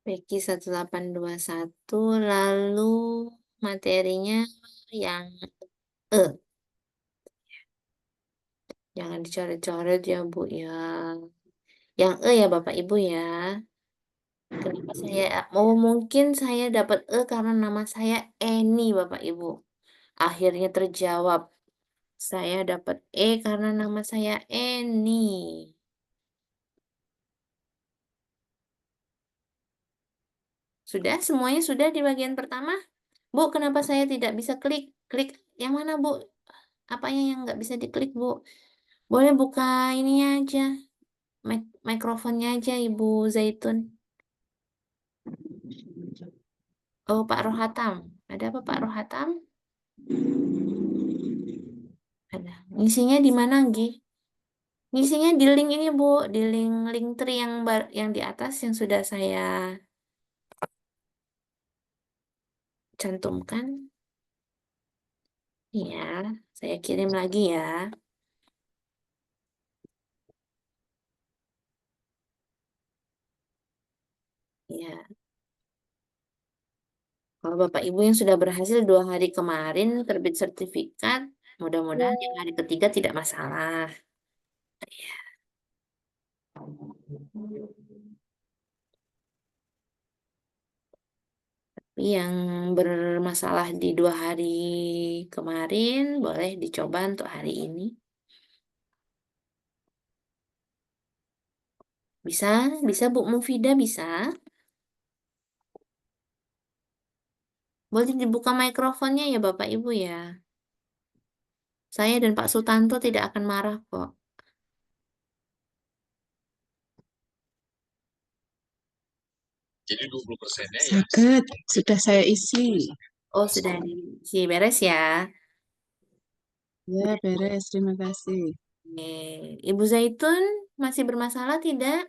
Peki 1821. Lalu materinya yang jangan dicoret-coret ya Bu ya. Yang ya Bapak Ibu ya. Kenapa mungkin saya dapat karena nama saya Eni Bapak Ibu. Akhirnya terjawab. Saya dapat karena nama saya Eni. Sudah, semuanya sudah di bagian pertama? Bu, kenapa saya tidak bisa klik? Klik yang mana Bu? Apanya yang nggak bisa diklik Bu? Boleh buka ininya aja. Mikrofonnya aja Ibu Zaitun. Oh, Pak Rohatam. Ada apa Pak Rohatam? Ada. Ngisinya di mana, Gi? Ngisinya di link ini, Bu. Di link tree yang di atas yang sudah saya cantumkan. Iya, saya kirim lagi ya. Iya. Kalau Bapak Ibu yang sudah berhasil 2 hari kemarin terbit sertifikat, mudah-mudahan yang hari ketiga tidak masalah. Tapi yang bermasalah di 2 hari kemarin boleh dicoba untuk hari ini. Bisa Bu Mufidah bisa. Boleh dibuka mikrofonnya ya Bapak Ibu ya. Saya dan Pak Sutanto tidak akan marah kok. Jadi 20%-nya ya. Saged, sudah saya isi. Oh, sudah diisi beres ya. Ya, beres. Terima kasih. Ibu Zaitun masih bermasalah tidak?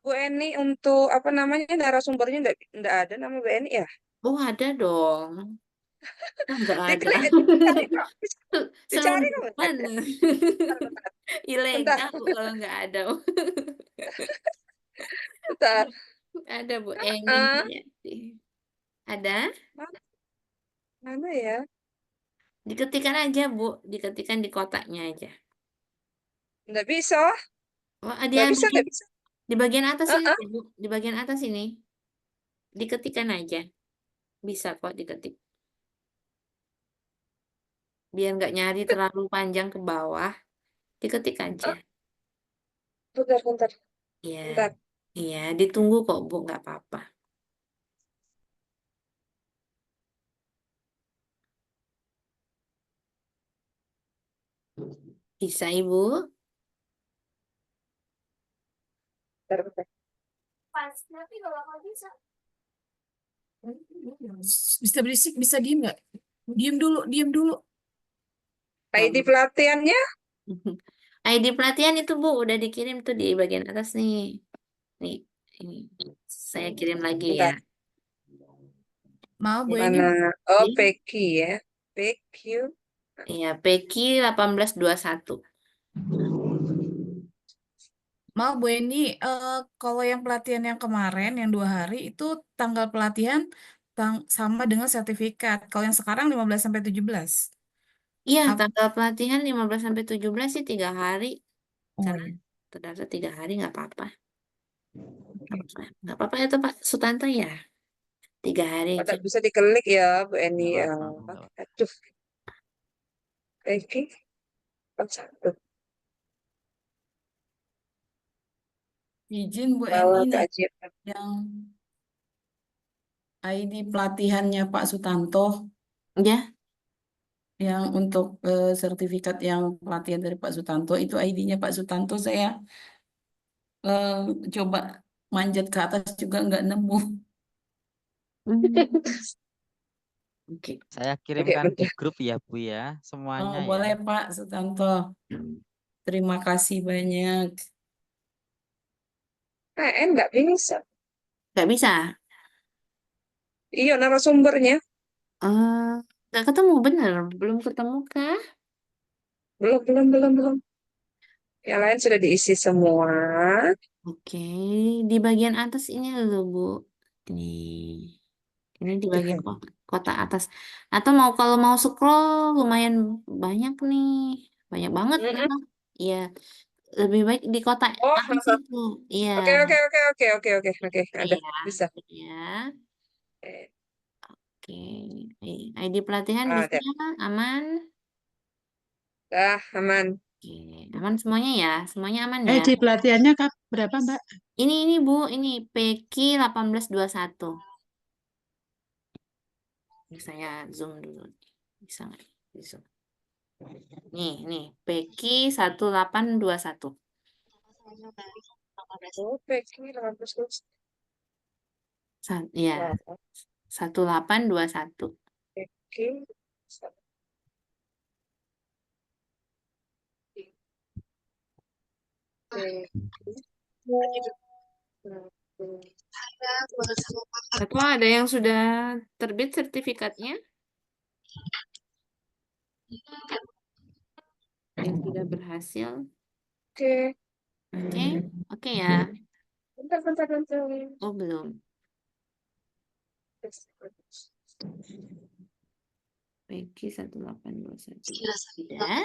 Bu Eni untuk apa namanya narasumbernya enggak ada nama Bu Eni ya? Oh, ada dong. Enggak ada. Diklik, dicari kok. Dicari kok nggak ada. Mana? Bentar, Ilegal Bu kalau nggak ada. bentar. Ada Bu Eni. Ada? Mana ya? Diketikkan aja Bu, diketikkan di kotaknya aja. Enggak bisa. Oh, Enggak bisa, enggak bisa. Di bagian atas ini Bu, di bagian atas ini. Diketikkan aja. Bisa kok diketik. Biar nggak nyari terlalu panjang ke bawah, diketik aja. Bentar. Iya. Bentar. Iya, ditunggu kok Bu, nggak apa-apa. Bisa, Ibu? Bentar. Bisa berisik, bisa diem nggak? Diem dulu. Nggak ID pelatihannya ID pelatihan itu Bu udah dikirim tuh di bagian atas nih. Nih, ini saya kirim lagi ya. bentar. Mau Bu Eni? Mana? Oh, Ini, Peggy ya. Peggy. iya, PQ 1821. Mau Bu Eni, kalau yang pelatihan yang kemarin, yang 2 hari, itu tanggal pelatihan sama dengan sertifikat. Kalau yang sekarang 15 sampai 17. Iya, Ap- tanggal pelatihan 15 sampai 17 sih 3 hari. Oh, Karena terdaftar 3 hari nggak apa-apa. Nggak apa-apa itu Pak Sutanto ya. 3 hari Oh, aja. tak bisa diklik ya, Bu Eni. Nggak Ya. apa-apa, nggak apa-apa. Aduh, Peggy 41. izin Bu Bawa Eni nih, keajaiban. yang ID pelatihannya Pak Sutanto, Ya, yang untuk sertifikat yang pelatihan dari Pak Sutanto, itu ID-nya Pak Sutanto saya eh, coba manjat ke atas juga nggak nemu. oke. Saya Oke, kirimkan di bentar. grup ya Bu ya, Oh, semuanya ya. boleh Pak Sutanto. Terima kasih banyak. Nggak bisa. Nggak bisa. Iya, narasumbernya. Eh, nggak ketemu bener, belum ketemu kah? Belum. Yang lain sudah diisi semua. Oke, di bagian atas ini loh Bu. Ini. Ini di bagian kotak atas. Atau kalau mau scroll lumayan banyak nih. Banyak banget Mm-mm. memang. Iya, lebih baik di kotak Oh, atas itu. Iya. oke. Ada, Iya. bisa. Iya. Eh, Oke. ID pelatihan bisa Ada. aman. Dah, aman. Oke. Aman semuanya ya. Semuanya aman ya. ID pelatihannya berapa, Mbak? Ini Bu, ini PQ 1821. Ini saya zoom dulu. Bisa nggak? Bisa. Nih, PQ 1821. Oh, Peggy 18. Ya, Wow. 1821. Peggy. Atau ada yang sudah terbit sertifikatnya? Yang sudah berhasil? Oke. Oke ya. Bentar. Oh, belum. PQ 1821. Sudah?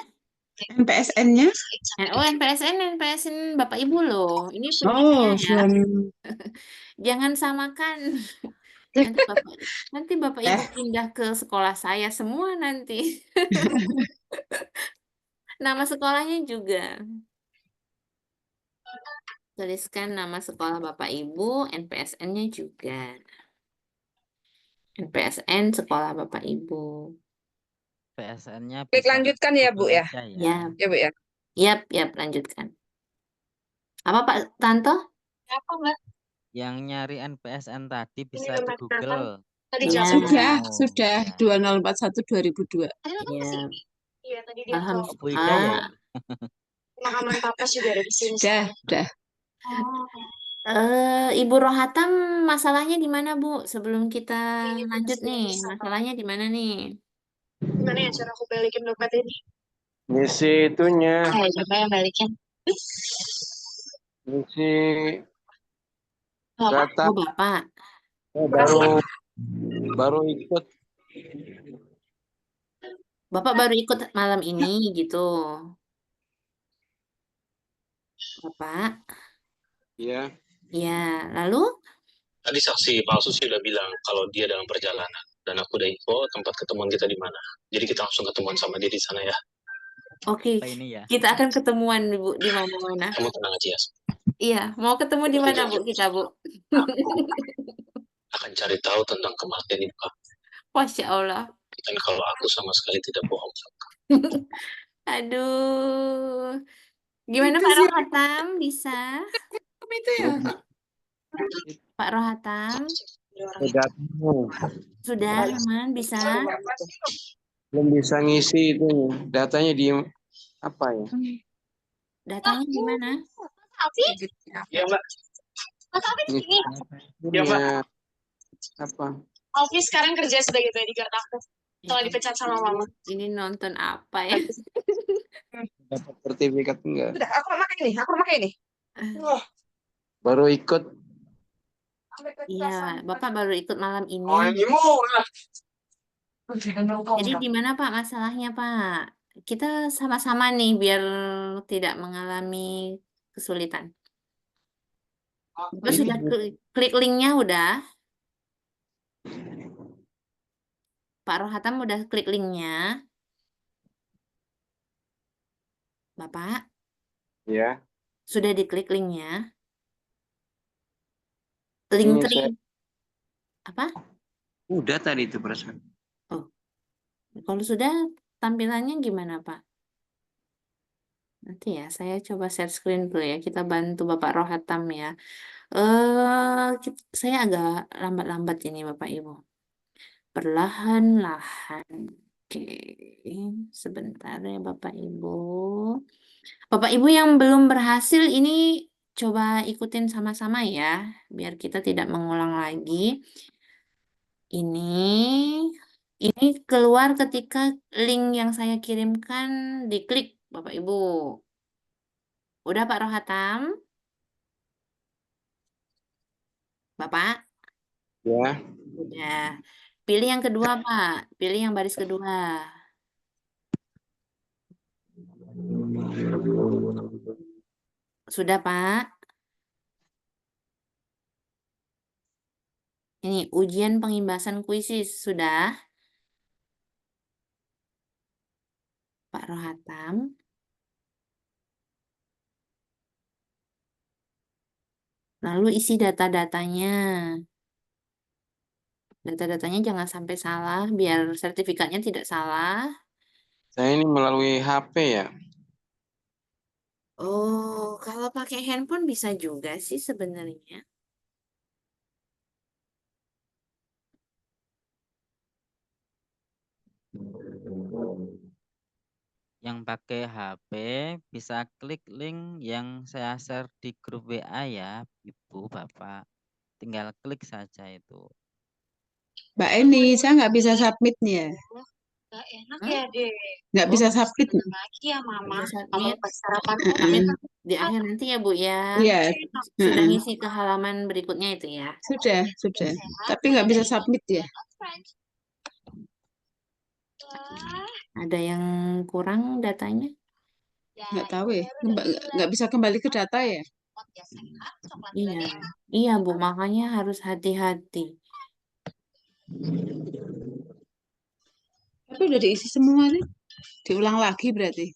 MPSN-nya? Oh, NPSN Bapak Ibu loh. Ini punya saya Oh, ya. belum. Jangan samakan. Nanti Bapak Ibu pindah ke sekolah saya semua nanti. Nama sekolahnya juga. Tuliskan nama sekolah Bapak Ibu, NPSN-nya juga. NPSN sekolah Bapak Ibu. PSN-nya Klik bisa lanjutkan ya, Bu Google ya. aja ya. Ya, Ya, Bu ya. yap, lanjutkan. Apa Pak Tanto? Yang nyari NPSN tadi bisa di Google. Ya, Sudah Ya. 2041 2002. ya. Oh, Bu Ida ya Alhamdulillah. ini. Sudah. Ibu Rohatam, masalahnya di mana Bu? Sebelum kita lanjut nih, masalahnya di mana nih? Ngisi itunya, ngisi data. Oh, Bapak. Baru ikut. Bapak baru ikut malam ini gitu. Bapak. Ya. Ya, lalu? Tadi saksi palsu sih udah bilang kalau dia dalam perjalanan. Dan aku udah info tempat ketemuan kita di mana. Jadi kita langsung ketemuan sama dia di sana ya. Oke, Apa ini ya? kita akan ketemuan Bu di mana-mana. Kamu tenang aja ya. Iya, mau ketemu di mana Bu kita Bu? Akan cari tahu tentang kematian ibu kamu. Masya Allah. Dan kalau aku sama sekali tidak bohong. Aduh. Gimana Itu Pak sih Rohatam? Bisa? itu ya. Pak Rohatam? Udah tahu. Sudah aman? Bisa? Belum bisa ngisi itu. Datanya di apa ya? Datanya gimana? Ya, Mbak. Ngisi Ya, Mbak. datanya apa? Alfi sekarang kerja sebagai bodyguard aku setelah dipecat sama mama. Ini nonton apa ya? Dapat sertifikat enggak? Udah, aku pakai ini. Aku pakai ini. Wah, Baru ikut. Iya, Bapak baru ikut malam ini. ini murah. Jadi di mana Pak masalahnya Pak? Kita sama-sama nih biar tidak mengalami kesulitan. Bapak sudah klik linknya udah? Pak Rohatam udah klik linknya? Bapak, Ya. sudah diklik linknya? Link Ini tri. saya Apa? udah tadi itu perasaan. Oh, kalau sudah tampilannya gimana Pak? Nanti ya, saya coba share screen dulu ya. Kita bantu Bapak Rohatam ya. Saya agak lambat-lambat ini Bapak Ibu. Perlahan-lahan. Oke, sebentar ya Bapak Ibu. Bapak Ibu yang belum berhasil ini coba ikutin sama-sama ya, biar kita tidak mengulang lagi. Ini keluar ketika link yang saya kirimkan diklik Bapak Ibu. Udah Pak Rohatam? Bapak? Ya. Udah. Pilih yang kedua Pak. Pilih yang baris kedua. Sudah Pak? Ini ujian pengimbasan kuisis. Sudah? Pak Rohatam? Lalu isi data-datanya. Data-datanya jangan sampai salah, biar sertifikatnya tidak salah. Saya ini melalui HP ya. Oh, kalau pakai handphone bisa juga sih sebenarnya. Yang pakai HP bisa klik link yang saya share di grup WA ya, Ibu, Bapak. Tinggal klik saja itu. Mbak Eni, saya nggak bisa submitnya. Gak enak Hah? ya, Dek. Nggak bisa submit. Lagi ya, Mama. Bisa Kalau submit. pas sarapan Submit di akhir nanti ya Bu ya. Iya, Sudah ngisi ke halaman berikutnya itu ya. sudah. Tapi nggak bisa submit ya. Ada yang kurang datanya? Nggak tahu ya. Nggak bisa kembali ke data ya. Iya, iya Bu, makanya harus hati-hati. Tapi udah diisi semua nih. Diulang lagi berarti.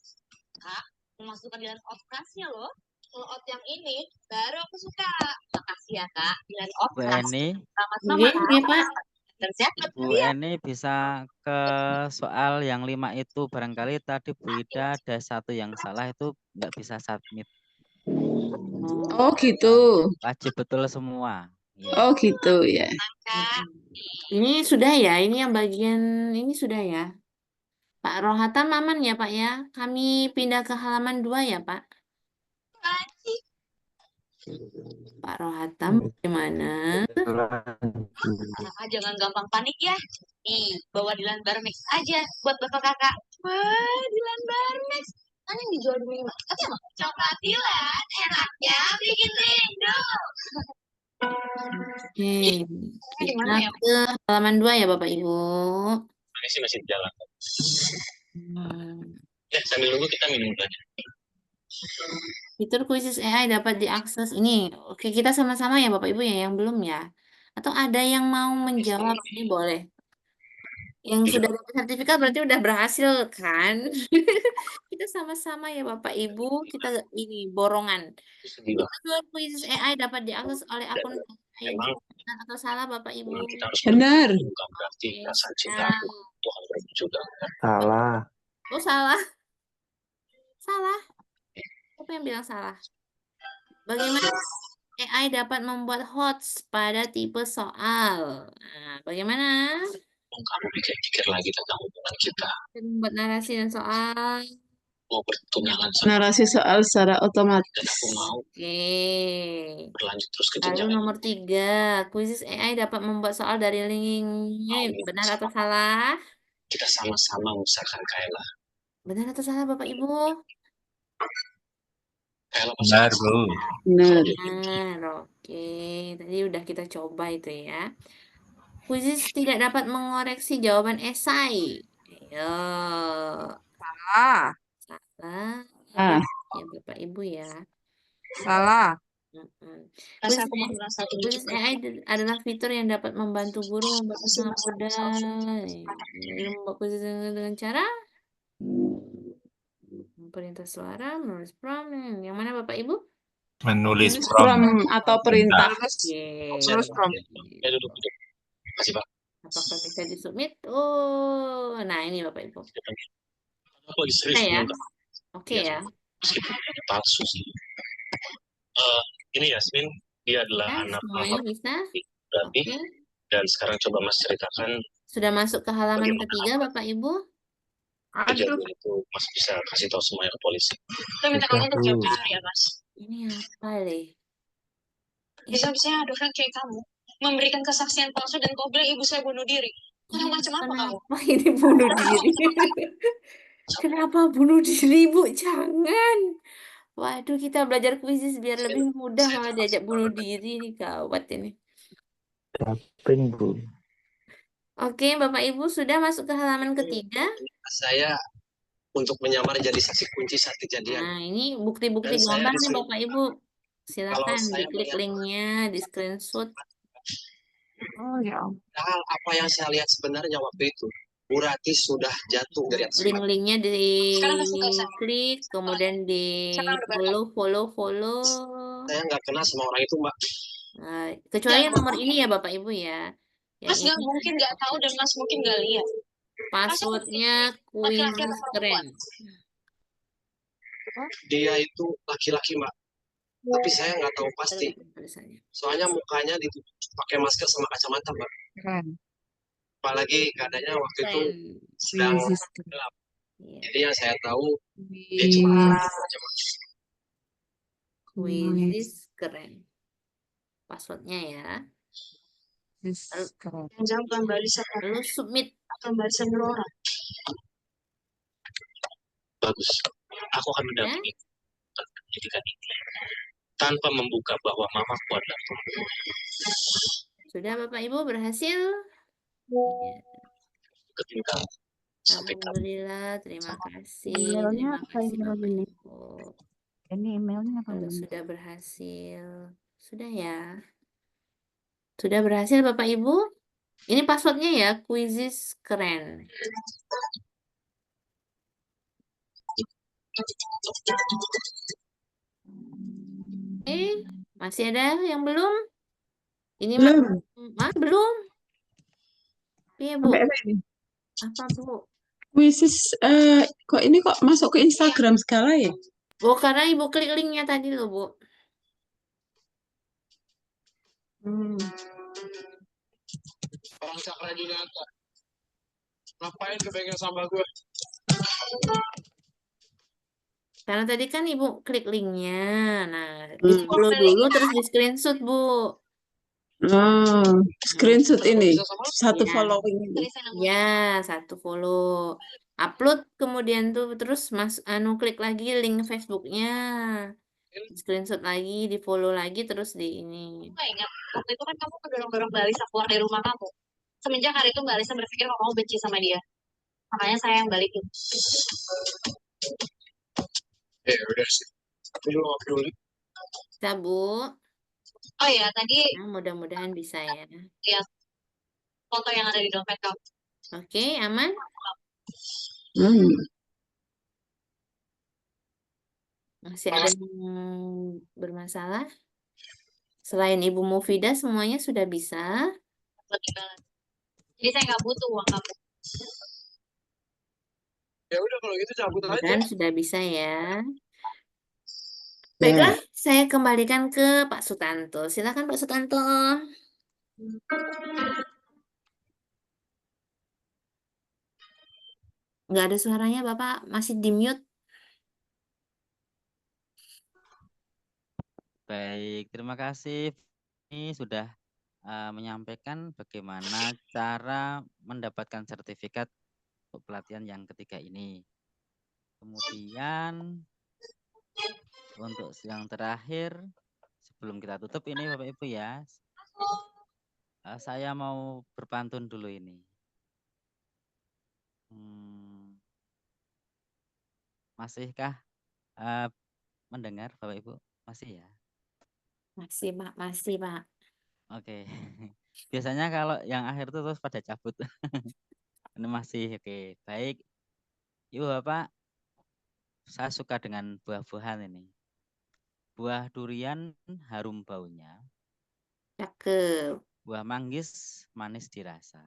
Memasukkan di line out kelasnya loh. Kalau out yang ini baru aku suka. Makasih ya Kak. Di line out Bu kelas. Eni, Selamat Oke, malam. ya Pak. Dan sehat. Bu Eni bisa ke soal yang 5 itu. Barangkali tadi Bu Ida ada satu yang salah itu nggak bisa submit. Oh gitu. Wajib betul semua. Ya. Oh gitu ya. Ini sudah ya, ini yang bagian ini sudah ya. Pak Rohatam aman ya Pak ya? Kami pindah ke halaman 2 ya Pak. Pak Rohatam gimana? Kakak jangan gampang panik ya. Nih, bawa Dilan Barmex aja buat bapak kakak. Wah, Dilan Barmex. Kan yang dijual di minimarket ya, Mak? Coklat Dilan, enaknya bikin rindu. Oke, kita Gimana ya? ke halaman 2 ya Bapak Ibu. Ini sih masih jalan. Hmm. Ya, sambil nunggu kita minum dulu aja. Fitur kuisis AI dapat diakses ini. Oke, kita sama-sama ya Bapak Ibu ya yang belum ya. Atau ada yang mau menjawab ini boleh. Yang sudah dapat sertifikat berarti udah berhasil kan? Kita sama-sama ya Bapak Ibu, kita ini borongan. Fitur kuisis AI dapat diakses oleh akun AI. Memang Benar atau salah Bapak Ibu? kita harus Benar. bukan berarti perasaan cinta Nah, Tuhan berwujud. Salah. oh salah. Salah. Siapa yang bilang salah? Bagaimana AI dapat membuat HOTS pada tipe soal? Nah, bagaimana? Kamu pikir-pikir lagi tentang hubungan kita. Membuat narasi dan soal. Mau bertunangan sama Narasi soal secara dan otomatis. aku mau Oke. berlanjut terus ke Lalu jenjang nomor 3, kuisis AI dapat membuat soal dari link. Benar atau salah? kita sama-sama membesarkan Kayla. Benar atau salah Bapak Ibu? Kayla Benar, masih Bu. Benar. Benar, oke. Tadi udah kita coba itu ya. Kuisis tidak dapat mengoreksi jawaban esai. Ayo, Salah. salah. Ah, Ya Bapak Ibu ya. Salah. Rasa aku mau bilang satu Kuisis dikit. AI adalah fitur yang dapat membantu guru membuat Masih sangat masalah mudah. soal Membuat kuisis dengan cara perintah suara, menulis prompt. Yang mana Bapak Ibu? Menulis from prompt. atau perintah. Terus from. Ya duduk. Kasih Pak. Apakah bisa disubmit? Oh, nah ini Bapak Ibu. Aku lagi serius Oke ya. minta. Oke ya. Meskipun ini palsu sih. Ini Yasmin, dia adalah Ya, anak semuanya Mama bisa. berarti. Oke. Dan sekarang coba Mas ceritakan Sudah masuk ke halaman bagaimana ketiga Bapak Ibu? kejadian itu. Mas bisa kasih tahu semuanya ke polisi. Kita minta kamu untuk jawab jujur ya, Mas. Ini apa deh? Bisa-bisanya adukan kayak kamu memberikan kesaksian palsu dan kau bilang ibu saya bunuh diri. Orang macam apa kamu? Kenapa ini bunuh diri? Kenapa bunuh diri, Bu? Jangan. Waduh, kita belajar kuisis biar lebih mudah malah diajak bunuh diri nih, gawat ini. Ping, Bu. Oke, Bapak Ibu sudah masuk ke halaman ketiga. Saya untuk menyamar jadi saksi kunci saat kejadian. Nah, ini bukti-bukti Dan saya gambar nih disuruh- Bapak Ibu. Silakan saya diklik melihat- linknya, di screenshot. Oh ya. Hal apa yang saya lihat sebenarnya waktu itu, Bu Rati sudah jatuh dari atas. Link-linknya Sekarang kasih tahu saya. diklik, kemudian di follow. Saya nggak kenal sama orang itu, Mbak. Nah, kecuali yang nomor ini ya Bapak Ibu ya. Yang Mas nggak ini mungkin nggak tahu dan Mas mungkin nggak lihat. passwordnya Laki-laki atau quiz perempuan? keren. Dia itu laki-laki, Mbak. Tapi saya nggak tahu pasti. Tulisannya. Soalnya mukanya ditutup pakai masker sama kacamata, Mbak. Keren. Apalagi keadaannya waktu itu Keren. sedang Kuisis. gelap. Iya. Jadi yang saya tahu dia cuma Quiz keren. Passwordnya ya. Keren. Jangan bukan balisan Lalu submit. atau balisan orang. Bagus. Aku akan mendampingi pendidikan ini tanpa membuka bahwa mamaku adalah pembunuh. Sudah Bapak Ibu berhasil? Iya. Ketika sampai kapan? Alhamdulillah, terima kasih. Emailnya Terima apa kasih email Bapak ini? Ibu. Ini emailnya apa Kalau ini? sudah berhasil. Sudah ya. Sudah berhasil Bapak Ibu? Ini passwordnya ya, Quizzes keren. Masih ada yang belum? Ini Belum. belum. Iya Bu. Sampai apa ini? Apa Bu? Quizzes, kok ini kok masuk ke Instagram segala ya? Bu, karena Ibu klik linknya tadi loh Bu. orang Cakra Dinata. Ngapain kepengen sama gue? Karena tadi kan Ibu klik linknya. Nah, di follow dulu terus di screenshot Bu. Screenshot ini satu Ya. following ini. Ya, satu follow. Upload kemudian tuh terus klik lagi link Facebooknya. Screenshot lagi, di follow lagi terus di ini. Nggak ingat, waktu itu kan kamu ngedorong-dorong Mbak Alisa keluar dari rumah kamu. Semenjak hari itu Mbak Alisa berpikir kalau kamu benci sama dia. Makanya saya yang balikin. Udah sih. Tapi lu nggak peduli. Bisa Bu. Oh ya, tadi Nah, mudah-mudahan bisa ya. lihat foto yang ada di dompet kamu. Oke, aman? Masih ada yang bermasalah? Selain Ibu Mufida semuanya sudah bisa? Lebih balance. Jadi saya nggak butuh uang kamu. Ya udah kalau gitu cabut aja. Mudah-mudahan sudah bisa ya. Ya. Baiklah, saya kembalikan ke Pak Sutanto. Silakan Pak Sutanto. Nggak ada suaranya, Bapak. Masih di mute. Baik, terima kasih. Ini sudah menyampaikan bagaimana cara mendapatkan sertifikat untuk pelatihan yang ketiga ini. Kemudian untuk yang terakhir, sebelum kita tutup ini Bapak Ibu ya, saya mau berpantun dulu ini. Masihkah mendengar Bapak Ibu? Masih ya? Masih, Pak. Masih, Pak. Oke. Biasanya kalau yang akhir itu terus pada cabut. Ini masih oke. Baik. Ibu Bapak, saya suka dengan buah-buahan ini. Buah durian harum baunya. Cakep. Buah manggis manis dirasa.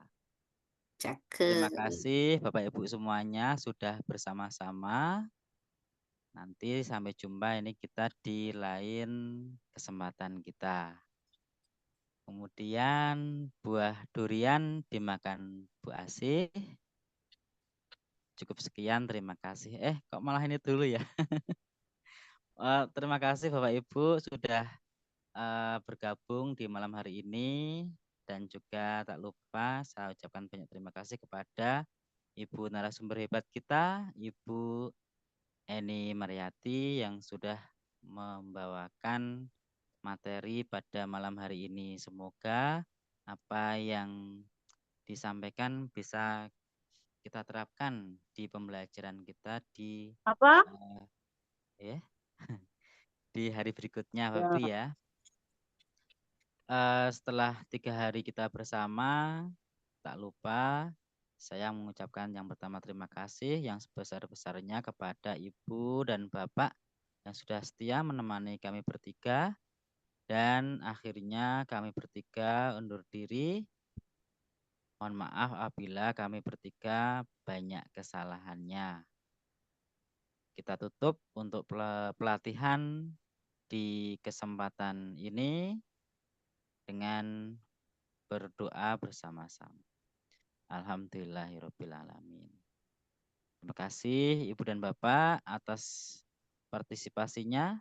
Cakep. Terima kasih Bapak Ibu semuanya sudah bersama-sama. Nanti sampai jumpa ini kita di lain kesempatan kita. Kemudian buah durian dimakan Bu Asih. Cukup sekian, terima kasih. Kok malah ini dulu ya? Terima kasih Bapak Ibu sudah bergabung di malam hari ini. Dan juga tak lupa saya ucapkan banyak terima kasih kepada Ibu narasumber hebat kita, Ibu Eni Mariati yang sudah membawakan materi pada malam hari ini. Semoga apa yang disampaikan bisa kita terapkan di pembelajaran kita di di hari berikutnya, Bapak Ibu ya. Setelah 3 hari kita bersama, tak lupa saya mengucapkan yang pertama terima kasih yang sebesar-besarnya kepada Ibu dan Bapak yang sudah setia menemani kami bertiga. Dan akhirnya kami bertiga undur diri. Mohon maaf apabila kami bertiga banyak kesalahannya. Kita tutup untuk pelatihan di kesempatan ini dengan berdoa bersama-sama. Alhamdulillahirrahmanirrahim. Terima kasih Ibu dan Bapak atas partisipasinya.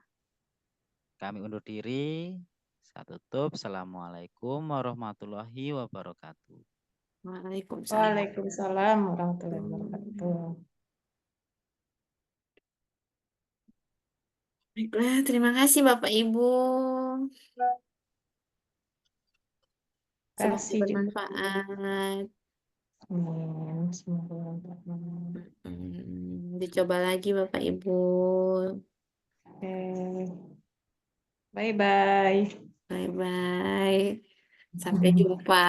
Kami undur diri. Saya tutup. Assalamualaikum warahmatullahi wabarakatuh. Waalaikumsalam. Waalaikumsalam warahmatullahi wabarakatuh. Baiklah, terima kasih Bapak Ibu. Semoga Kasih juga. bermanfaat. Amin. Semoga bermanfaat. Dicoba lagi Bapak Ibu. Oke. Bye-bye. Bye-bye. Sampai jumpa.